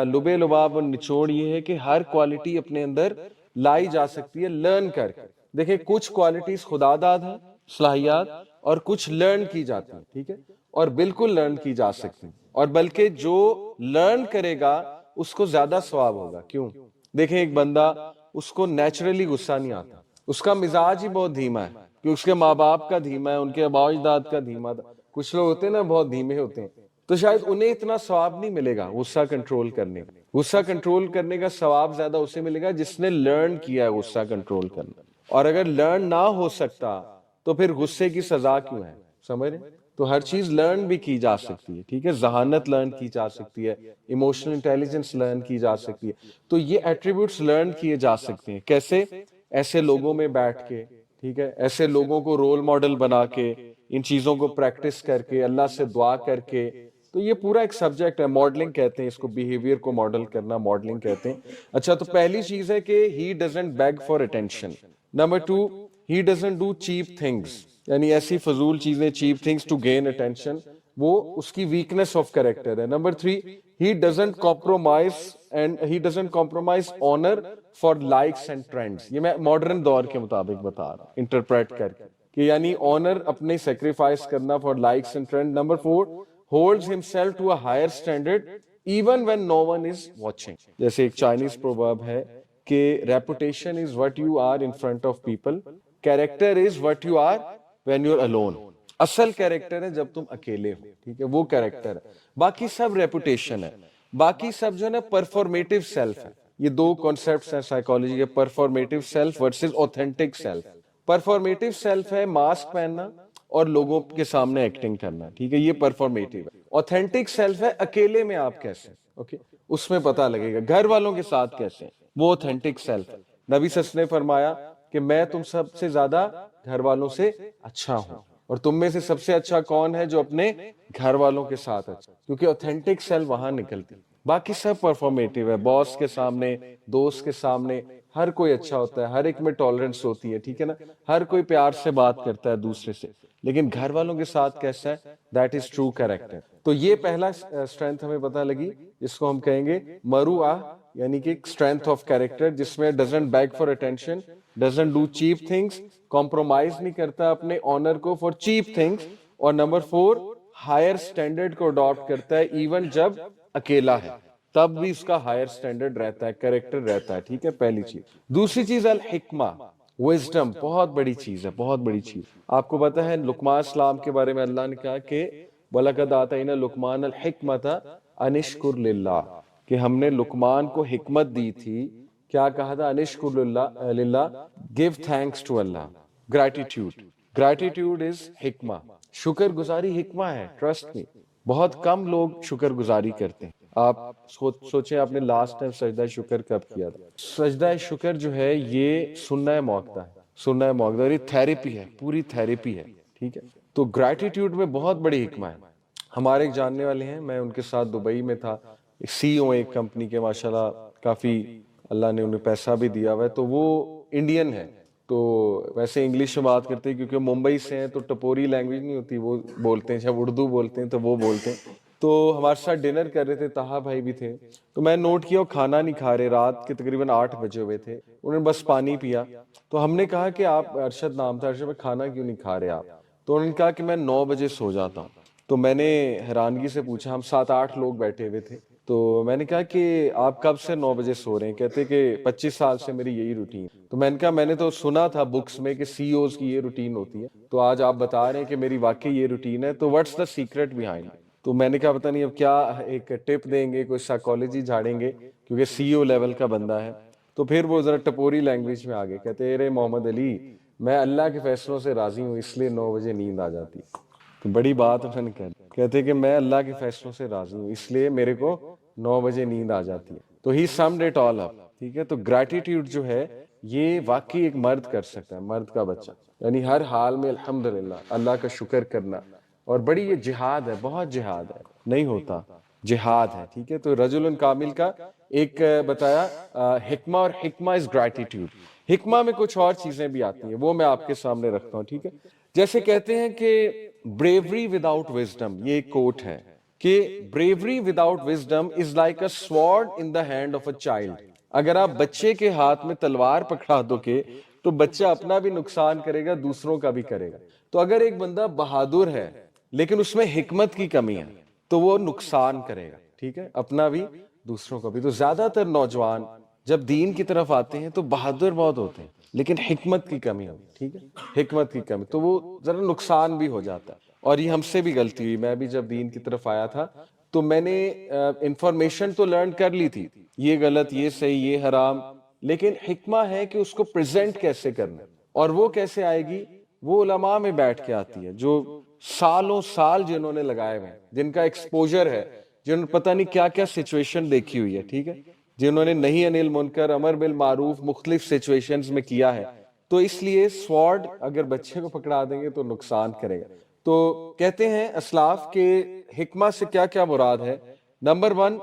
لبے لباب اور نچوڑ یہ ہے کہ ہر کوالٹی اپنے اندر لائی جا سکتی ہے لرن کر کے. دیکھیں کچھ کوالٹیز خدا داد ہیں, صلاحیات, اور کچھ لرن کی جاتی ہیں, ٹھیک ہے, اور بالکل لرن کی جا سکتی ہیں, اور بلکہ جو لرن کرے گا اس کو زیادہ ثواب ہوگا. کیوں؟ دیکھیں ایک بندہ, اس کو نیچرلی غصہ نہیں آتا, اس کا مزاج ہی بہت دھیما ہے, کہ اس کے ماں باپ کا دھیما ہے, ان کے آباء و اجداد کا دھیما تھا. کچھ لوگ ہوتے ہیں نا بہت دھیمے ہوتے ہیں, تو شاید انہیں اتنا ثواب نہیں ملے گا غصہ کنٹرول کرنے. غصہ کنٹرول کرنے کا ثواب زیادہ اسے ملے گا جس نے لرن کیا ہے غصہ کنٹرول کرنا. اور اگر لرن نہ ہو سکتا تو پھر غصے کی سزا کیوں ہے؟ سمجھ رہے؟ تو ہر چیز لرن بھی کی جا سکتی ہے، ٹھیک ہے، ذہانت لرن کی جا سکتی ہے، ایموشنل انٹیلیجنس لرن کی جا سکتی ہے. تو یہ ایٹریبیوٹس لرن کیے جا سکتے ہیں. کیسے؟ ایسے لوگوں میں بیٹھ کے، ٹھیک ہے، ایسے لوگوں کو رول ماڈل بنا کے، ان چیزوں کو پریکٹس کر کے، اللہ سے دعا کر کے. تو یہ پورا ایک سبجیکٹ ہے، ماڈلنگ کہتے ہیں اس کو، بیہیویئر کو ماڈل کرنا ماڈلنگ کہتے ہیں. اچھا، تو پہلی چیز ہے کہ he doesn't beg for attention. Number 2، he doesn't do cheap things, یعنی ایسی فضول چیزیں، cheap things to gain attention, وہ اس کی ویکنس آف کریکٹر ہے. Number 3، he doesn't compromise and he doesn't compromise honour for likes and trends. یہ میں ماڈرن دور کے مطابق بتا رہا ہوں انٹرپریٹ کر کے، کہ یعنی آنر اپنے سیکریفائس کرنا for likes and trained. Number 4، holds himself to a higher standard even when no one is watching. جیسے ایک چائنیز پروورب ہے کہ reputation is what you are in front of people, character is what you are when you're alone. اصل character ہے جب تم اکیلے ہو، ٹھیک ہے، وہ کیریکٹر ہے. باقی سب ریپوٹیشن ہے، باقی سب جو ہے نا پرفارمیٹیو سیلف ہے. یہ دو کانسیپٹس ہیں سائیکالوجی کے، performative self versus authentic self. Performative self ہے ماسک پہننا اور لوگوں کے سامنے ایکٹنگ کرنا، ٹھیک ہے، یہ پرفارمیٹیو ہے. اوتھینٹک سیلف ہے اکیلے میں آپ کیسے، اوکے، اس میں پتہ لگے گا. گھر والوں کے ساتھ کیسے، وہ اوتھینٹک سیلف ہے. نبی صلی اللہ علیہ وسلم نے فرمایا کہ میں تم سب سے زیادہ گھر والوں سے اچھا ہوں، اور تم میں سے سب سے اچھا کون ہے؟ جو اپنے گھر والوں کے ساتھ اچھا، کیونکہ اوتھینٹک سیلف وہاں نکلتی. باقی سب پرفارمیٹیو ہے، باس کے سامنے، دوست کے سامنے ہر کوئی اچھا ہوتا ہے، ہر ایک میں ٹالرنس ہوتی ہے، ٹھیک ہے نا، ہر کوئی پیار سے بات کرتا ہے دوسرے سے. لیکن گھر والوں کے ساتھ کیسا ہے؟ That is true character. تو یہ پہلا اسٹرینتھ ہمیں پتہ لگی، جس کو ہم کہیں گے مروآ، یعنی کہ اسٹرینتھ آف کیریکٹر، جس میں doesn't beg for attention, doesn't do cheap things, compromise نہیں کرتا اپنے آنر کو فار چیپ تھنگس. اور نمبر 4، ہائر اسٹینڈرڈ کو اڈاپٹ کرتا ہے ایون جب اکیلا ہے، تب بھی اس کا ہائر اسٹینڈرڈ رہتا ہے، کیریکٹر رہتا ہے، ٹھیک ہے، پہلی چیز. دوسری چیز الحکمہ، وزڈم، بہت بڑی چیز ہے، بہت بڑی چیز. آپ کو پتا ہے لقمان السلام کے بارے میں اللہ نے کہا کہ وَلَقَدْ آتَيْنَا لُقْمَانَ الْحِكْمَةَ أَنِ اشْكُرْ لِلَّهِ، کہ ہم نے لقمان کو حکمت دی تھی. کیا کہا تھا؟ أَنِ اشْكُرْ لِلَّهِ، give thanks to Allah، gratitude. gratitude is حکمہ، شکر گزاری حکمہ ہے. ٹرسٹ می، بہت کم لوگ شکر گزاری کرتے ہیں. آپ سوچیں آپ نے لاسٹ ٹائم سجدہ شکر کب کیا تھا؟ سجدہ شکر جو ہے یہ سنہ موقع ہے، سنہ موقع، اور یہ تھیریپی ہے، پوری تھیریپی ہے، ٹھیک ہے. تو گریٹیٹیوڈ میں بہت بڑی حکمہ ہے. ہمارے ایک جاننے والے ہیں، میں ان کے ساتھ دبئی میں تھا، سی او ایک کمپنی کے، ماشاءاللہ کافی اللہ نے انہیں پیسہ بھی دیا ہوا ہے. تو وہ انڈین ہے، تو ویسے انگلش میں بات کرتے ہیں کیونکہ ممبئی سے ہیں، تو ٹپوری لینگویج نہیں ہوتی، وہ بولتے ہیں، جب اردو بولتے ہیں تو وہ بولتے ہیں. تو ہمارے ساتھ ڈنر کر رہے تھے، طہا بھائی بھی تھے. تو میں نوٹ کیا وہ کھانا نہیں کھا رہے، رات کے تقریباً 8 بجے ہوئے تھے. انہوں نے بس پانی پیا. تو ہم نے کہا کہ آپ، ارشد نام تھا، ارشد میں کھانا کیوں نہیں کھا رہے آپ؟ تو انہوں نے کہا کہ میں 9 بجے سو جاتا ہوں. تو میں نے حیرانگی سے پوچھا، ہم 7-8 لوگ بیٹھے ہوئے تھے، تو میں نے کہا کہ آپ کب سے 9 بجے سو رہے ہیں؟ کہتے کہ 25 سال سے میری یہی روٹین. تو میں نے کہا میں نے تو سنا تھا بکس میں کہ سی اوز کی یہ روٹین ہوتی ہے، تو آج آپ بتا رہے ہیں کہ میری واقعی یہ روٹین ہے، تو واٹس دا سیکرٹ بیہائنڈ؟ تو میں نے کہا پتہ نہیں اب کیا ایک ٹپ دیں گے، کوئی سائیکالوجی جھاڑیں گے، کیونکہ سی او لیول کا بندہ ہے. تو پھر وہ ذرا ٹپوری لینگویج میں آگے کہتے ارے محمد علی، میں اللہ کے فیصلوں سے راضی ہوں، اس لیے 9 بجے نیند آ جاتی. تو بڑی بات انہوں نے کہی، کہتے کہ میں اللہ کے فیصلوں سے راضی ہوں، اس لیے میرے کو 9 بجے نیند آ جاتی ہے. تو ہی سمڈ اٹ آل اپ، ٹھیک ہے. تو گریٹیٹیوڈ جو ہے یہ واقعی ایک مرد کر سکتا ہے، مرد کا بچہ، یعنی ہر حال میں الحمدللہ اللہ کا شکر کرنا. اور بڑی یہ جہاد ہے، بہت جہاد ہے، نہیں ہوتا، جہاد ہے، ٹھیک ہے. تو رجل کامل کا ایک بتایا حکمہ، اور حکمہ از گریٹیٹیوڈ. حکمہ میں کچھ اور چیزیں بھی آتی ہیں، وہ میں آپ کے سامنے رکھتا ہوں، ٹھیک ہے. جیسے کہتے ہیں کہ bravery without wisdom، یہ ایک کوٹ ہے کہ bravery without wisdom is like a sword in the hand of a child. اگر آپ بچے کے ہاتھ میں تلوار پکڑا دو گے تو بچہ اپنا بھی نقصان کرے گا، دوسروں کا بھی کرے گا. تو اگر ایک بندہ بہادر ہے لیکن اس میں حکمت کی کمی ہے تو وہ نقصان کرے گا، ٹھیک ہے، اپنا بھی دوسروں کا بھی. تو زیادہ تر نوجوان جب دین کی طرف آتے ہیں تو بہادر بہت ہوتے ہیں لیکن حکمت کی کمی ہوتی ہے، ٹھیک ہے، حکمت کی کمی، تو وہ ذرا نقصان بھی ہو جاتا ہے. اور یہ ہم سے بھی غلطی ہوئی. میں بھی جب دین کی طرف آیا تھا تو میں نے انفارمیشن تو لرن کر لی تھی، یہ غلط، یہ صحیح، یہ حرام، لیکن حکمہ ہے کہ اس کو پریزنٹ کیسے کرنا، اور وہ کیسے آئے گی؟ وہ علماء میں بیٹھ کے آتی ہے، جو سالوں سال جنہوں نے لگائے ہوئے ہیں، جن کا ایکسپوجر ہے، جنہوں نے پتہ نہیں کیا کیا سچویشن دیکھی ہوئی ہے، ٹھیک ہے، جنہوں نے نہیں انل منکر، امر بالمعروف مختلف سچویشنز میں کیا ہے. تو اس لیے سوارڈ اگر بچے کو پکڑا دیں گے تو نقصان کرے گا. تو کہتے ہیں اسلاف کے حکمہ سے کیا کیا مراد ہے. نمبر 1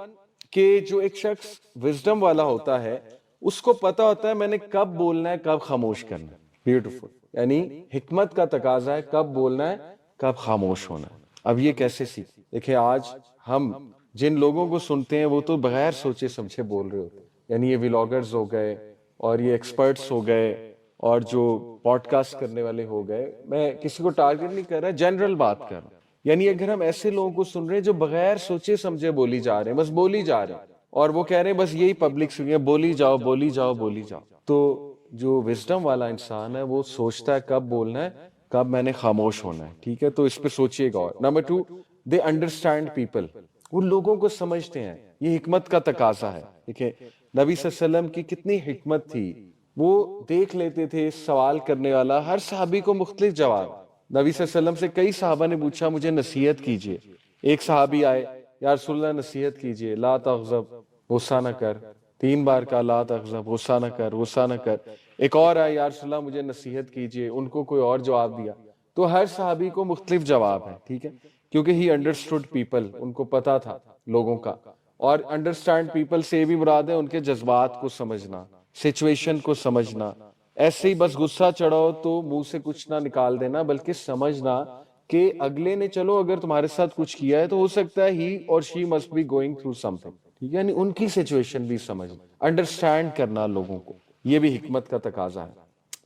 کہ جو ایک شخص وزڈم والا ہوتا ہے اس کو پتا ہوتا ہے میں نے کب بولنا ہے، کب خاموش کرنا ہے. بیوٹیفل. یعنی حکمت کا تقاضا ہے کب بولنا ہے، کب خاموش ہونا ہے. اب یہ کیسے سیکھ؟ دیکھیں آج ہم جن لوگوں کو سنتے ہیں وہ تو بغیر سوچے سمجھے بول رہے ہوتے ہیں. یعنی یہ ولاگرز ہو گئے اور یہ ایکسپرٹس ہو گئے اور جو پوڈ کاسٹ کرنے والے ہو گئے. میں کسی کو ٹارگٹ نہیں کر رہا، جنرل بات کر رہا ہوں. یعنی اگر ہم ایسے لوگوں کو سن رہے ہیں جو بغیر سوچے سمجھے بولی جا رہے ہیں، بس بولی جا رہے ہیں، اور وہ کہہ رہے ہیں بس یہی پبلک سنگے، بولی جاؤ بولی جاؤ بولی جاؤ. تو جو وزڈم والا انسان ہے وہ سوچتا ہے کب بولنا ہے، کب میں نے خاموش ہونا ہے. ٹھیک ہے، تو اس پہ سوچئے گا. اور نمبر 2 دے انڈرسٹینڈ پیپل، وہ لوگوں کو سمجھتے ہیں. یہ حکمت کا تقاضا ہے. دیکھیں نبی صلی اللہ علیہ وسلم کی کتنی حکمت تھی، وہ دیکھ لیتے تھے سوال کرنے والا ہر صحابی کو مختلف جواب. نبی صلی اللہ علیہ وسلم سے کئی صحابہ نے پوچھا مجھے نصیحت کیجئے. ایک صحابی آئے، یا رسول اللہ نصیحت کیجئے، لا تغضب، غصہ نہ کر. 3 بار کہا لا تغضب، غصہ نہ کر، غصہ نہ کر. ایک اور آئے، یا رسول اللہ مجھے نصیحت کیجئے، ان کو کوئی اور جواب دیا. تو ہر صحابی کو مختلف جواب ہے. ٹھیک ہے، کیونکہ ہی انڈرسٹوڈ پیپل، ان کو پتا تھا لوگوں کا. اور انڈرسٹینڈ پیپل سے بھی مراد ہے ان کے جذبات کو سمجھنا، سچویشن کو سمجھنا. ایسے ہی بس غصہ چڑھاؤ تو منہ سے کچھ نہ نکال دینا، بلکہ سمجھنا کہ اگلے نے چلو اگر تمہارے ساتھ کچھ کیا ہے تو ہو سکتا ہے ہی اور she must be going through something. ٹھیک ہے، یعنی ان کی سچویشن بھی سمجھنا، انڈرسٹینڈ کرنا لوگوں کو، یہ بھی حکمت کا تقاضا ہے.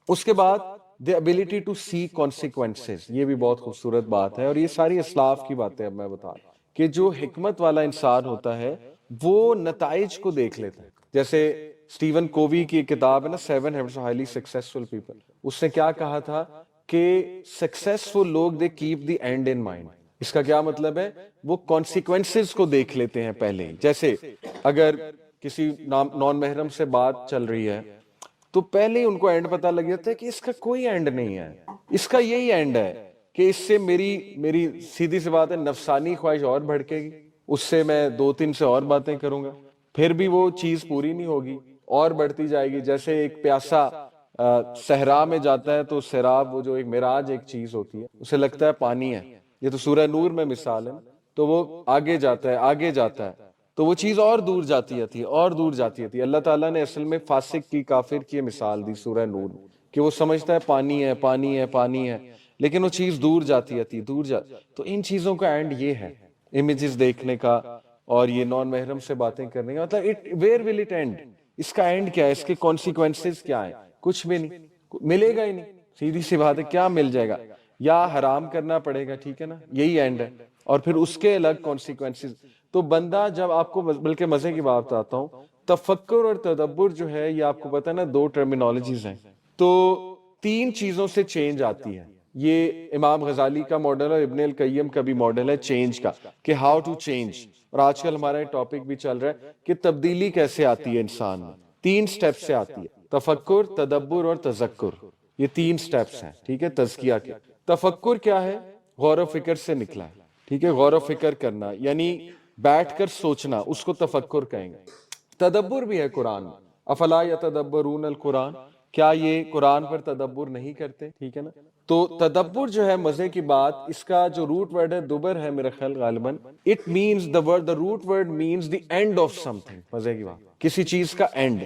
اس کے بعد the ability to see consequences، یہ بھی بہت خوبصورت بات ہے، اور یہ ساری اسلاف کی باتیں اب میں بتا رہا ہوں کہ جو حکمت والا انسان ہوتا ہے وہ نتائج کو دیکھ لیتا ہے. جیسے سٹیون کووی کی کتاب ہے نا 7 Habits of Highly Successful People، اس نے کیا کہا تھا کہ سکسیسفل لوگ they keep the end in mind. اس کا کیا مطلب ہے؟ وہ کانسیکوینسز کو دیکھ لیتے ہیں پہلے ہی. جیسے اگر کسی نان محرم سے بات چل رہی ہے تو پہلے ہی ان کو اینڈ پتا لگ جاتا ہے کہ اس کا کوئی اینڈ نہیں ہے، اس کا یہی اینڈ ہے کہ اس سے میری سیدھی سی بات ہے نفسانی خواہش اور بھڑکے گی، اس سے میں 2-3 سے اور باتیں کروں گا، پھر بھی وہ چیز پوری نہیں ہوگی، اور بڑھتی جائے گی. جیسے ایک پیاسا صحرا میں جاتا ہے تو سیراب، وہ جو ایک معراج ایک چیز ہوتی ہے، اسے لگتا ہے پانی ہے، یہ تو سورہ نور میں مثال ہے. تو وہ آگے جاتا ہے آگے جاتا ہے تو وہ چیز اور دور جاتی ہے اور دور جاتی ہے. اللہ تعالیٰ نے اصل میں فاسق کی، کافر کی مثال دی سورہ نور میں کہ وہ سمجھتا ہے پانی ہے پانی ہے پانی ہے، لیکن وہ چیز دور جاتی ہے دور جاتی. تو ان چیزوں کا اینڈ یہ ہے، امیجز دیکھنے کا اور یہ نان محرم سے باتیں کرنے کا. مطلب ویئر ول اٹ اینڈ؟ اس کا اینڈ کیا ہے؟ اس کے کانسیکوینسز کیا ہیں؟ کچھ بھی نہیں، ملے گا ہی نہیں. سیدھی سی بات ہے، کیا مل جائے گا؟ یا حرام کرنا پڑے گا. ٹھیک ہے نا، یہی اینڈ ہے، اور پھر اس کے الگ کانسیکوینسز. تو بندہ جب آپ کو بلکہ مزے کی بات بتاتا ہوں، تفکر اور تدبر جو ہے یہ آپ کو پتہ ہے نا 2 ٹرمینالوجیز ہیں. تو 3 چیزوں سے چینج آتی ہے. یہ امام غزالی کا ماڈل اور ابن القیم کا بھی ماڈل ہے چینج کا، کہ ہاؤ ٹو چینج. اور آج کل ہمارا ٹاپک بھی چل رہا ہے کہ تبدیلی کیسے آتی ہے انسان میں. 3 سٹیپ سے آتی ہے، تفکر، تدبر اور تذکر. یہ 3 سٹیپس ہیں. ٹھیک ہے، تزکیہ کے. تفکر کیا ہے؟ غور و فکر سے نکلا ہے. ٹھیک ہے، غور و فکر کرنا یعنی بیٹھ کر سوچنا، اس کو تفکر کہیں گے. تدبر بھی ہے قرآن میں، افلا یتدبرون القرآن، کیا یہ قرآن پر تدبر نہیں کرتے؟ ٹھیک ہے نا. تو تدبر جو ہے مزے کی بات، اس کا جو روٹ ورڈ ہے دبر ہے میرا خیال غالباً. It means the root word means the end of something. مزے کی بات، کسی چیز کا اینڈ.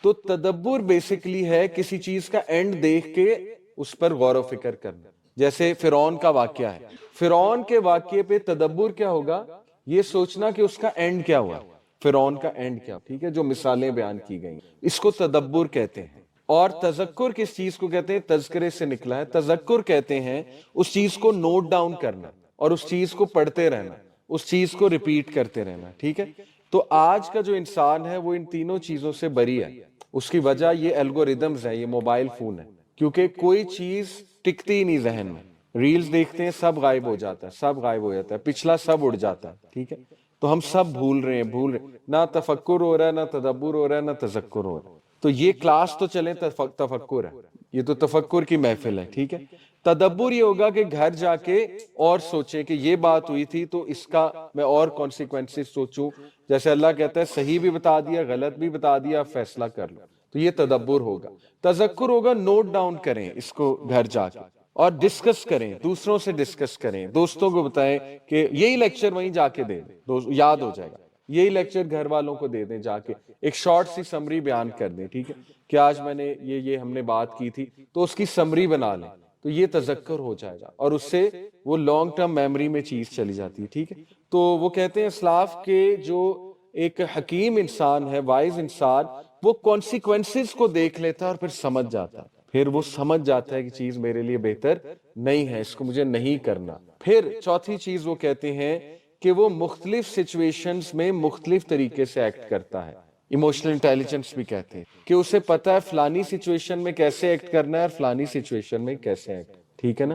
تو تدبر بیسیکلی ہے کسی چیز کا اینڈ دیکھ کے اس پر غور و فکر کرنا. جیسے فرعون کا واقعہ ہے، فرعون کے واقعے پہ تدبر کیا ہوگا؟ یہ سوچنا کہ اس کا اینڈ کیا ہوا، فرعون کا اینڈ کیا. ٹھیک ہے، جو مثالیں بیان کی گئی اس کو تدبر کہتے ہیں. اور تذکر کس چیز کو کہتے ہیں؟ تذکرے سے نکلا ہے. تذکر کہتے ہیں اس چیز کو نوٹ ڈاؤن کرنا اور اس چیز کو پڑھتے رہنا، اس چیز کو ریپیٹ کرتے رہنا. ٹھیک ہے، تو آج کا جو انسان ہے وہ ان تینوں چیزوں سے بری ہے. اس کی وجہ یہ الگوریدمز ہے، یہ موبائل فون ہے. کیونکہ کوئی چیز ٹکتی ہی نہیں ذہن میں. ریلز دیکھتے ہیں سب غائب ہو جاتا ہے، سب غائب ہو جاتا ہے، پچھلا سب اڑ جاتا ہے. ٹھیک ہے، تو ہم سب بھول رہے ہیں، نہ تفکر ہو رہا ہے، نہ تدبر ہو رہا ہے، نہ تذکر ہو رہا ہے. تو یہ کلاس تو چلے تفکر ہے، یہ تو تفکر کی محفل ہے، ٹھیک ہے. تدبر یہ ہوگا کہ گھر جا کے اور سوچیں کہ یہ بات ہوئی تھی تو اس کا میں اور کانسیکوینسز سوچوں. جیسے اللہ کہتا ہے صحیح بھی بتا دیا، غلط بھی بتا دیا، فیصلہ کر لو. تو یہ تدبر ہوگا. تذکر ہوگا نوٹ ڈاؤن کریں اس کو گھر جا کے اور ڈسکس کریں، دوسروں سے ڈسکس کریں، دوستوں کو بتائیں کہ یہی لیکچر وہیں جا کے دے دیں، یاد ہو جائے گا. یہی لیکچر گھر والوں کو دے دیں، جا کے ایک شارٹ سی سمری بیان کر دیں، ٹھیک ہے کہ آج میں نے یہ ہم نے بات کی تھی، تو اس کی سمری بنا لیں. تو یہ تذکر ہو جائے گا اور اس سے وہ لانگ ٹرم میموری میں چیز چلی جاتی ہے، ٹھیک ہے. تو وہ کہتے ہیں اسلاف کے جو ایک حکیم انسان ہے، وائز انسان، وہ کانسیکوینسز کو دیکھ لیتا ہے اور پھر سمجھ جاتا ہے. پھر وہ سمجھ جاتا ہے کہ چیز میرے لیے بہتر نہیں ہے، اس کو مجھے نہیں کرنا. پھر چوتھی چیز وہ کہتے ہیں کہ وہ مختلف سچویشنز میں مختلف طریقے سے ایکٹ کرتا ہے. ایموشنل انٹیلیجنس بھی کہتے ہیں کہ اسے پتا ہے فلانی سچویشن میں کیسے ایکٹ کرنا ہے اور فلانی سچویشن میں کیسے ایکٹ، ٹھیک ہے نا.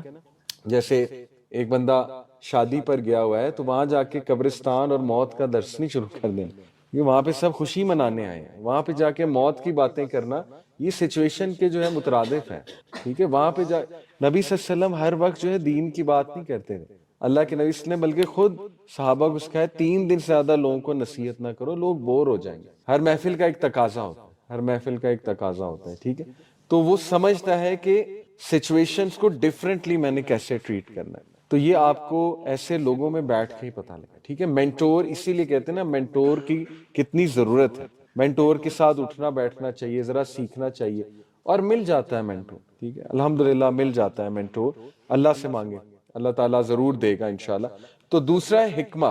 جیسے ایک بندہ شادی پر گیا ہوا ہے تو وہاں جا کے قبرستان اور موت کا درس نہیں شروع کر دینا، کیونکہ وہاں پہ سب خوشی منانے آئے ہیں. وہاں پہ جا کے موت کی باتیں کرنا یہ سچویشن کے جو ہے مترادف ہے، ٹھیک ہے. وہاں پہ نبی صلی اللہ علیہ وسلم ہر وقت جو ہے دین کی بات نہیں کرتے تھے. اللہ کے نبی صلی اللہ علیہ وسلم بلکہ خود صحابہ کو سکھایا 3 دن سے زیادہ لوگوں کو نصیحت نہ کرو، لوگ بور ہو جائیں گے. ہر محفل کا ایک تقاضا ہوتا ہے، ہر محفل کا ایک تقاضا ہوتا ہے، ٹھیک ہے. تو وہ سمجھتا ہے کہ سچویشنز کو ڈیفرنٹلی میں نے کیسے ٹریٹ کرنا ہے. تو یہ آپ کو ایسے لوگوں میں بیٹھ کے ہی پتہ لگا، ٹھیک ہے. مینٹور اسی لیے کہتے ہیں نا مینٹور کی کتنی ضرورت ہے. مینٹور کے ساتھ اٹھنا بیٹھنا چاہیے، ذرا سیکھنا چاہیے، اور مل جاتا ہے مینٹور، ٹھیک ہے. الحمدللہ مل جاتا ہے مینٹور. اللہ سے مانگے، اللہ تعالیٰ ضرور دے گا انشاءاللہ. تو دوسرا ہے حکمہ،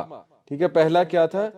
ٹھیک ہے. پہلا کیا تھا؟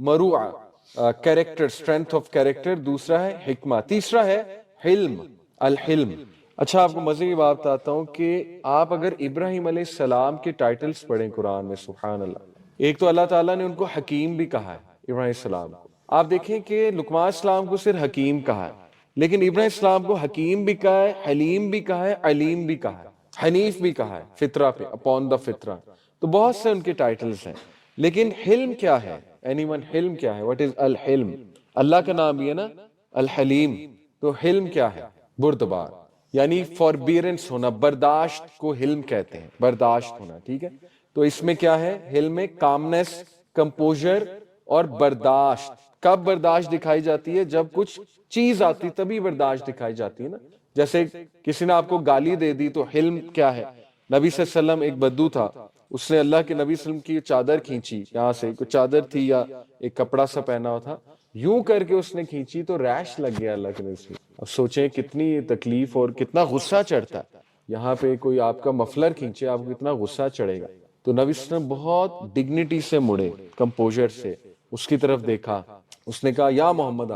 مروعہ، کیریکٹر، اسٹرینتھ آف کیریکٹر. دوسرا ہے حکمہ. تیسرا ہے حلم، الحلم. اچھا آپ کو مزے کی بات بتاتا ہوں کہ آپ اگر ابراہیم علیہ السلام کے ٹائٹلز پڑھیں قرآن میں، سبحان اللہ، ایک تو اللہ تعالیٰ نے ان کو حکیم بھی کہا ہے ابراہیم السلام کو. آپ دیکھیں کہ لقمان السلام کو صرف حکیم کہا ہے، لیکن ابراہیم السلام کو حکیم بھی کہا ہے، حلیم بھی کہا ہے، علیم بھی کہا ہے، حنیف بھی کہا ہے، فطرہ پہ، اپون دا فطرہ. تو بہت سے ان کے ٹائٹلز ہیں. لیکن حلم کیا ہے؟ اینی ون، حلم کیا ہے؟ What is الحلم؟ اللہ کا نام بھی ہے نا الحلیم. تو حلم کیا ہے؟ بردبار، یعنی فوربیرنس ہونا، برداشت کو حلم کہتے ہیں، برداشت ہونا، ٹھیک ہے. تو اس میں کیا ہے؟ حلم میں کامنس، کمپوزر اور برداشت. کب برداشت دکھائی جاتی ہے؟ جب کچھ چیز آتی تبھی برداشت دکھائی جاتی ہے نا. جیسے کسی نے آپ کو گالی دے دی تو حلم کیا ہے؟ نبی صلی اللہ علیہ وسلم ایک بدو تھا، اس نے اللہ کے نبی صلی اللہ علیہ وسلم کی چادر کھینچی، یہاں سے کوئی چادر تھی یا ایک کپڑا سا پہنا ہوا تھا، یوں کر کے اس نے کھینچی تو ریش لگ گیا اللہ کے نبی صلی اللہ علیہ وسلم. اب سوچیں کتنی تکلیف اور کتنا غصہ چڑھتا ہے. یہاں پہ کوئی آپ کا مفلر کھینچے، آپ کو کتنا غصہ چڑھے گا. تو نبی صلی اللہ علیہ وسلم بہت ڈگنیٹی سے مڑے، کمپوزر سے اس کی طرف دیکھا. اس نے کہا یا محمد،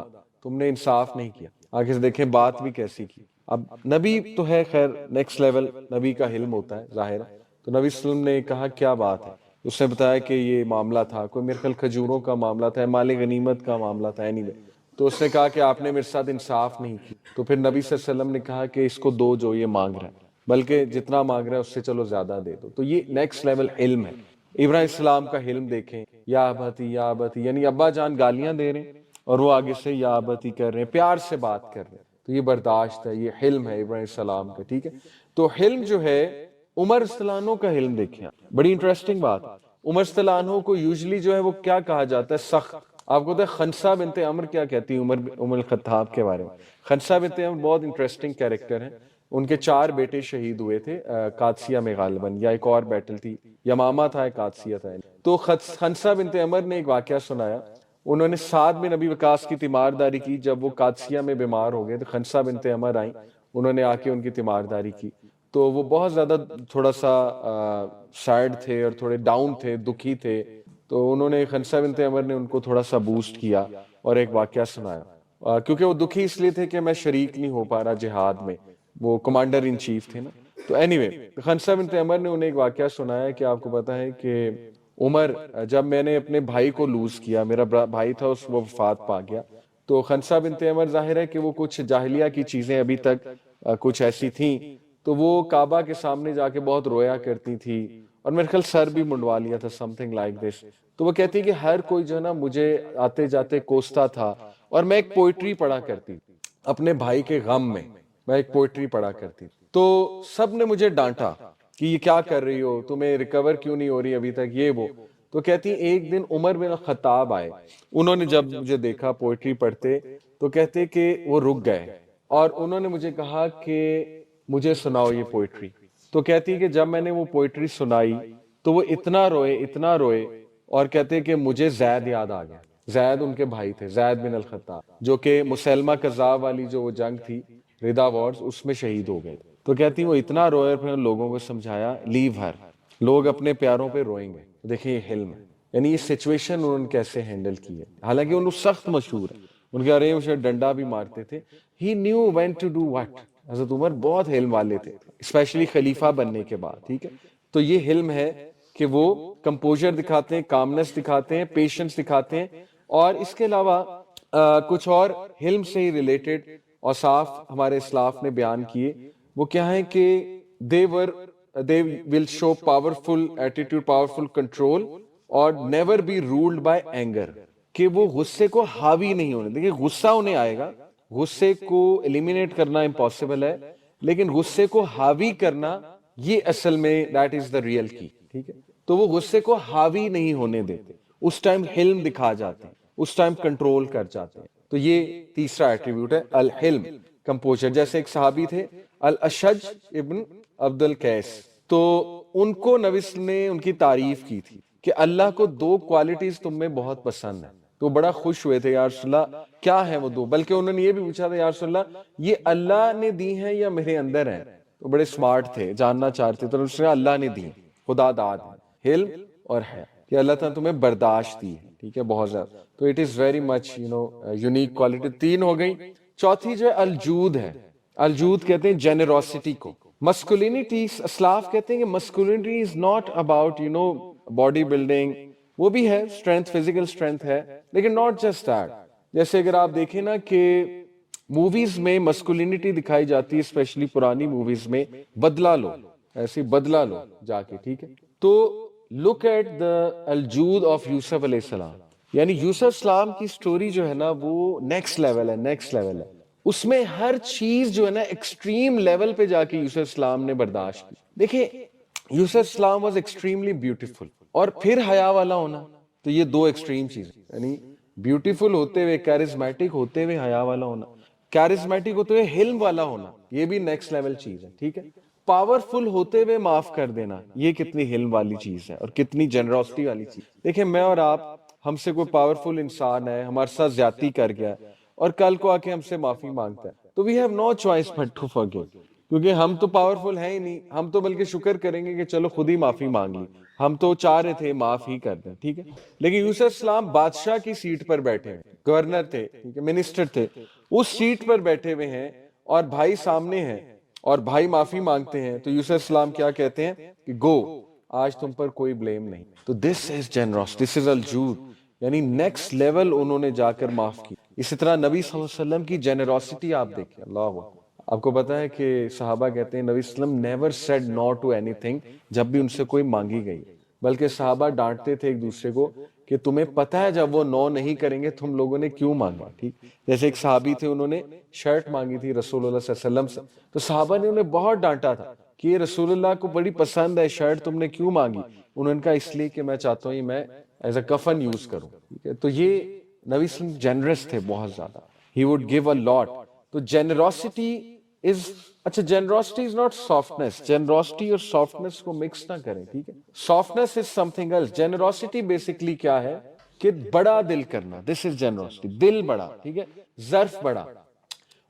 تم نے انصاف نہیں کیا. آگے سے دیکھیں بات بھی کیسی کی. اب نبی تو ہے، خیر نیکسٹ لیول نبی کا حلم ہوتا ہے ظاہر ہے. تو نبی صلی اللہ علیہ وسلم نے کہا کیا بات ہے؟ اس نے بتایا کہ یہ معاملہ تھا، کوئی میرے خیال کھجوروں کا معاملہ تھا، مال غنیمت کا معاملہ تھا، اینی وے. تو اس نے کہا کہ آپ نے میرے ساتھ انصاف نہیں کی. تو پھر نبی صلی اللہ علیہ وسلم نے کہا کہ اس کو دو جو یہ مانگ رہا ہے، بلکہ جتنا مانگ رہا ہے اس سے چلو زیادہ دے دو. تو یہ نیکسٹ لیول علم ہے. ابراہیم السلام کا حلم دیکھیں، یا ابتی یا ابتی، یعنی ابا جان گالیاں دے رہے ہیں اور وہ آگے سے یا ابتی کر رہے ہیں، پیار سے بات کر رہے ہیں. تو یہ برداشت ہے، یہ حلم ہے ابراہیم السلام کا، ٹھیک ہے. تو حلم جو ہے، عمر رضی اللہ عنہ کا حلم دیکھیں. بڑی انٹرسٹنگ بات، عمر رضی اللہ عنہ کو یوزلی جو ہے وہ کیا کہا جاتا ہے؟ سخت. آپ کو پتہ ہے خنسہ بنت عمر کیا کہتی ہے عمر الخطاب کے بارے میں؟ خنسہ بنت عمر بہت انٹرسٹنگ کیریکٹر ہیں. ان کے 4 بیٹے شہید ہوئے تھے قادسیہ میں غالباً، یا ایک اور بیٹل تھی، یمامہ تھا، قادسیہ تھا. تو خنسہ بنت عمر نے ایک واقعہ سنایا. انہوں نے سعد بن ابی وقاص کی تیمارداری کی. جب وہ قادسیہ میں بیمار ہو گئے تو خنسہ بنت عمر آئیں، انہوں نے آ کے ان کی تیمارداری کی. تو وہ بہت زیادہ تھوڑا سا سیڈ تھے اور تھوڑے ڈاؤن تھے، دکھی تھے. تو انہوں نے خنسہ بنت عمر نے ان کو تھوڑا سا بوسٹ کیا اور ایک واقعہ سنایا، کیونکہ وہ دکھی اس لیے تھے کہ میں شریک نہیں ہو پا رہا جہاد میں، وہ کمانڈر ان چیف تھے نا. تو اینی وے خنسہ بنت عمر نے انہیں ایک واقعہ سنایا کہ آپ کو پتہ ہے کہ عمر، جب میں نے اپنے بھائی کو لوز کیا، میرا بھائی تھا وہ وفات پا گیا. تو خنسہ بنت عمر ظاہر ہے کہ وہ کچھ جاہلیہ کی چیزیں ابھی تک کچھ ایسی تھیں، تو وہ کعبہ کے سامنے جا کے بہت رویا کرتی تھی اور میرے خیال سر بھی منڈوا لیا تھا something like this. تو وہ کہتی کہ ہر کوئی جو ہے نا مجھے آتے جاتے کوستا تھا، اور میں ایک پوئٹری پڑھا کرتی اپنے بھائی کے غم میں ایک پوئٹری پڑھا کرتی، تو سب نے مجھے ڈانٹا کہ یہ کیا کر رہی ہو، تمہیں ریکور کیوں نہیں ہو رہی ابھی تک، یہ وہ. تو کہتی ایک دن عمر بن خطاب آئے، انہوں نے جب مجھے دیکھا پوئٹری پڑھتے تو کہتے کہ وہ رک گئے اور انہوں نے مجھے کہا کہ مجھے سناؤ یہ پوئٹری. تو کہتی کہ جب میں نے وہ پوئٹری سنائی تو وہ اتنا روئے اور کہتے کہ مجھے زید یاد آ گیا. زید ان کے بھائی تھے، زید بن الخطاب، جو کہ مسلمہ کذاب والی جو وہ جنگ تھی ردا وارز، اس میں شہید ہو گئے. تو کہتی وہ اتنا روئے اور پھر لوگوں کو سمجھایا لیو ہر، لوگ اپنے پیاروں پہ روئیں گے. دیکھیں یہ حلم ہے، یعنی یہ سچویشن انہوں نے کیسے ہینڈل کی ہے. حالانکہ انہوں سخت مشہور ہے، ان کے ارے اسے ڈنڈا بھی مارتے تھے. He knew when to do what. حضرت عمر بہت حلم والے تھے، اسپیشلی خلیفہ بننے کے بعد. ٹھیک ہے، تو یہ حلم ہے کہ وہ کمپوزر دکھاتے ہیں، کامنس دکھاتے ہیں، پیشنس دکھاتے ہیں. اور اس کے علاوہ کچھ اور حلم سے ہی ریلیٹڈ اوصاف ہمارے اسلاف نے بیان کیے. وہ کیا ہیں کہ they will show powerful attitude, powerful control اور never be ruled by anger. کہ وہ غصے کو حاوی نہیں ہونے. دیکھیں غصہ انہیں آئے گا، غصے کو ایلیمینیٹ کرنا امپاسبل ہے، لیکن غصے کو حاوی کرنا یہ اصل میں that is the real key. ٹھیک ہے، تو وہ غصے کو حاوی نہیں ہونے دیتے، اس ٹائم حلم دکھا جاتے ہیں، اس ٹائم کنٹرول کر جاتے ہیں. تو یہ تیسرا ایٹریبیوٹ ہے الحلم، کمپوزر. جیسے ایک صحابی تھے الاشج ابن عبد القیس، تو ان کو نبی صلی اللہ علیہ وسلم نے ان کی تعریف کی تھی کہ اللہ کو دو کوالٹیز تم میں بہت پسند ہیں. تو بڑا خوش ہوئے تھے یا رسول اللہ کیا ہے وہ دو، بلکہ انہوں نے یہ بھی پوچھا تھا یا رسول اللہ یہ اللہ نے دی ہیں یا میرے اندر ہیں. تو بڑے سمارٹ تھے، جاننا چاہتے، تو رسول اللہ اللہ نے دی، خدا داد ہے، حلم اور ہے کہ اللہ تعالیٰ تمہیں برداشت دی ہے. ٹھیک ہے، بہت زیادہ. تو it is very much unique quality. تین ہو گئی. چوتھی جو ہے الجود ہے. الجود کہتے ہیں جینیروسٹی کو. مسکولینٹی، اسلاف کہتے ہیں کہ masculinity is not about body building, وہ بھی ہے اسٹرینتھ، فزیکل اسٹرینتھ ہے، لیکن ناٹ جسٹ دیٹ. جیسے اگر آپ دیکھیں نا کہ موویز میں مسکولینٹی دکھائی جاتی ہے، اسپیشلی پرانی موویز میں، بدلہ لو، ایسی بدلہ لو جا کے. ٹھیک ہے، تو لک ایٹ دا الجود آف یوسف علیہ السلام. یعنی یوسف السلام کی سٹوری جو ہے نا وہ نیکسٹ لیول ہے، نیکسٹ لیول ہے. اس میں ہر چیز جو ہے نا ایکسٹریم لیول پہ جا کے یوسف السلام نے برداشت کی. دیکھیں یوسف السلام واز ایکسٹریملی بیوٹیفل، اور پھر حیا والا ہونا. تو یہ دو ایکسٹریم چیز، یعنی بیوٹیفل ہوتے ہوئے، کیرزمیٹک ہوتے ہوئے حیا والا ہونا، کیرزمیٹک ہوتے ہوئے حلم والا ہونا، یہ بھی نیکسٹ لیول چیز ہے. ٹھیک ہے، پاورفل ہوتے ہوئے معاف کر دینا، یہ کتنی حلم والی چیز ہے اور کتنی جنرosity والی چیز. دیکھیں میں اور آپ، ہم سے کوئی پاورفل انسان ہے، ہمارے ساتھ زیادتی کر گیا اور کل کو آ کے ہم سے معافی مانگتا ہے، تو we have no choice but to forgive. کیونکہ ہم تو پاورفل ہیں ہی نہیں، ہم تو بلکہ شکر کریں گے کہ چلو خود ہی معافی مانگ لی، ہم تو چاہ رہے تھے معاف ہی کر دیں. ٹھیک ہے، لیکن یوسف السلام بادشاہ کی سیٹ پر بیٹھے ہیں، گورنر تھے، ٹھیک ہے، منسٹر تھے، اس سیٹ پر بیٹھے ہوئے ہیں اور بھائی سامنے ہیں اور بھائی معافی مانگتے ہیں. تو یوسف السلام کیا کہتے ہیں کہ گو، آج تم پر کوئی بلیم نہیں. تو دس از جنرس، دس از الجود، یعنی نیکسٹ لیول انہوں نے جا کر معاف کی. اسی طرح نبی صلی اللہ علیہ وسلم کی جنرosity آپ دیکھیں. اللہ اکبر. آپ کو پتا ہے کہ صحابہ کہتے ہیں نبی صلی اللہ علیہ وسلم never said no to anything, جب بھی ان سے کوئی مانگی گئی، بلکہ صحابہ ڈانٹتے تھے ایک دوسرے کو کہ تمہیں پتہ ہے جب وہ نو نہیں کریں گے تم لوگوں نے کیوں مانگا. ٹھیک، جیسے ایک صحابی تھے، انہوں نے شرٹ مانگی تھی رسول اللہ صلی اللہ علیہ وسلم سے، تو صحابہ نے انہیں بہت ڈانٹا تھا کہ یہ رسول اللہ کو بڑی پسند ہے شرٹ، تم نے کیوں مانگی؟ انہوں نے کہا اس لیے کہ میں چاہتا ہوں میں ایز اے کفن یوز کروں. ٹھیک ہے، تو یہ نبی صلی اللہ علیہ وسلم جنرس تھے بہت زیادہ. ہی وڈ گیو اے لاٹ. تو جنرosity از، اچھا جنرosity از ناٹ سافٹنس، جنرosity اور سافٹنس کو مکس نہ کریں. ٹھیک ہے، سافٹنس از سم تھنگ ایلس. جنرosity بیسکلی کیا ہے کہ بڑا دل کرنا، دس از جنرosity، دل بڑا. ٹھیک ہے، ظرف بڑا.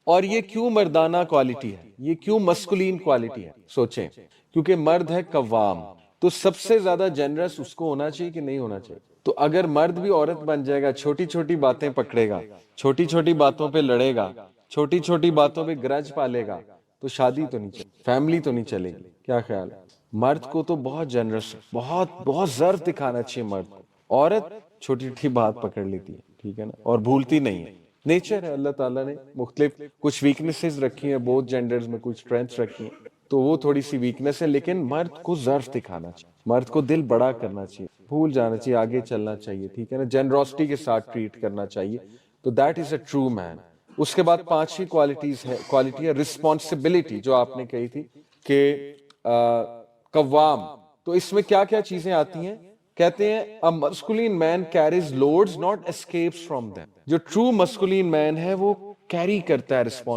اور یہ کیوں مردانہ کوالٹی ہے، یہ کیوں مسکولین کوالٹی ہے؟ سوچیں، کیونکہ مرد ہے قوام، تو سب سے زیادہ جنرس اس کو ہونا چاہیے کہ نہیں ہونا چاہیے؟ تو اگر مرد بھی عورت بن جائے گا، چھوٹی چھوٹی باتیں پکڑے گا، چھوٹی چھوٹی باتوں پہ لڑے گا، چھوٹی چھوٹی باتوں پہ گرج پالے گا، تو شادی تو نہیں چلے، فیملی تو نہیں چلے گی. کیا خیال ہے؟ مرد کو تو بہت جنرس، بہت بہت ظرف دکھانا چاہیے مرد کو. عورت چھوٹی چھوٹی بات پکڑ لیتی ہے، ٹھیک ہے نا، اور بھولتی نہیں ہے. نیچر ہے، اللہ تعالیٰ نے مختلف کچھ ویکنیسز رکھی ہیں بہت جینڈرز میں، کچھ اسٹرینتھس رکھی ہیں. تو وہ تھوڑی سی ویکنس ہے. لیکن مرد کو ظرف دکھانا چاہیے, مرد کو دل بڑا کرنا چاہیے, بھول جانا چاہیے, آگے چلنا چاہیے, ٹھیک ہے نا, جنروسٹی کے ساتھ ٹریٹ کرنا چاہیے. تو دیٹ از اے ٹرو مین. اس کے بعد پانچویں کوالٹی ہے رسپانسبلٹی, جو آپ نے کہی تھی کہ قوام. تو اس میں کیا کیا چیزیں آتی ہیں؟ کہتے ہیں a masculine man carries loads not escapes from them. جو ٹرو مسکولین مین ہے وہ کیری کرتا ہے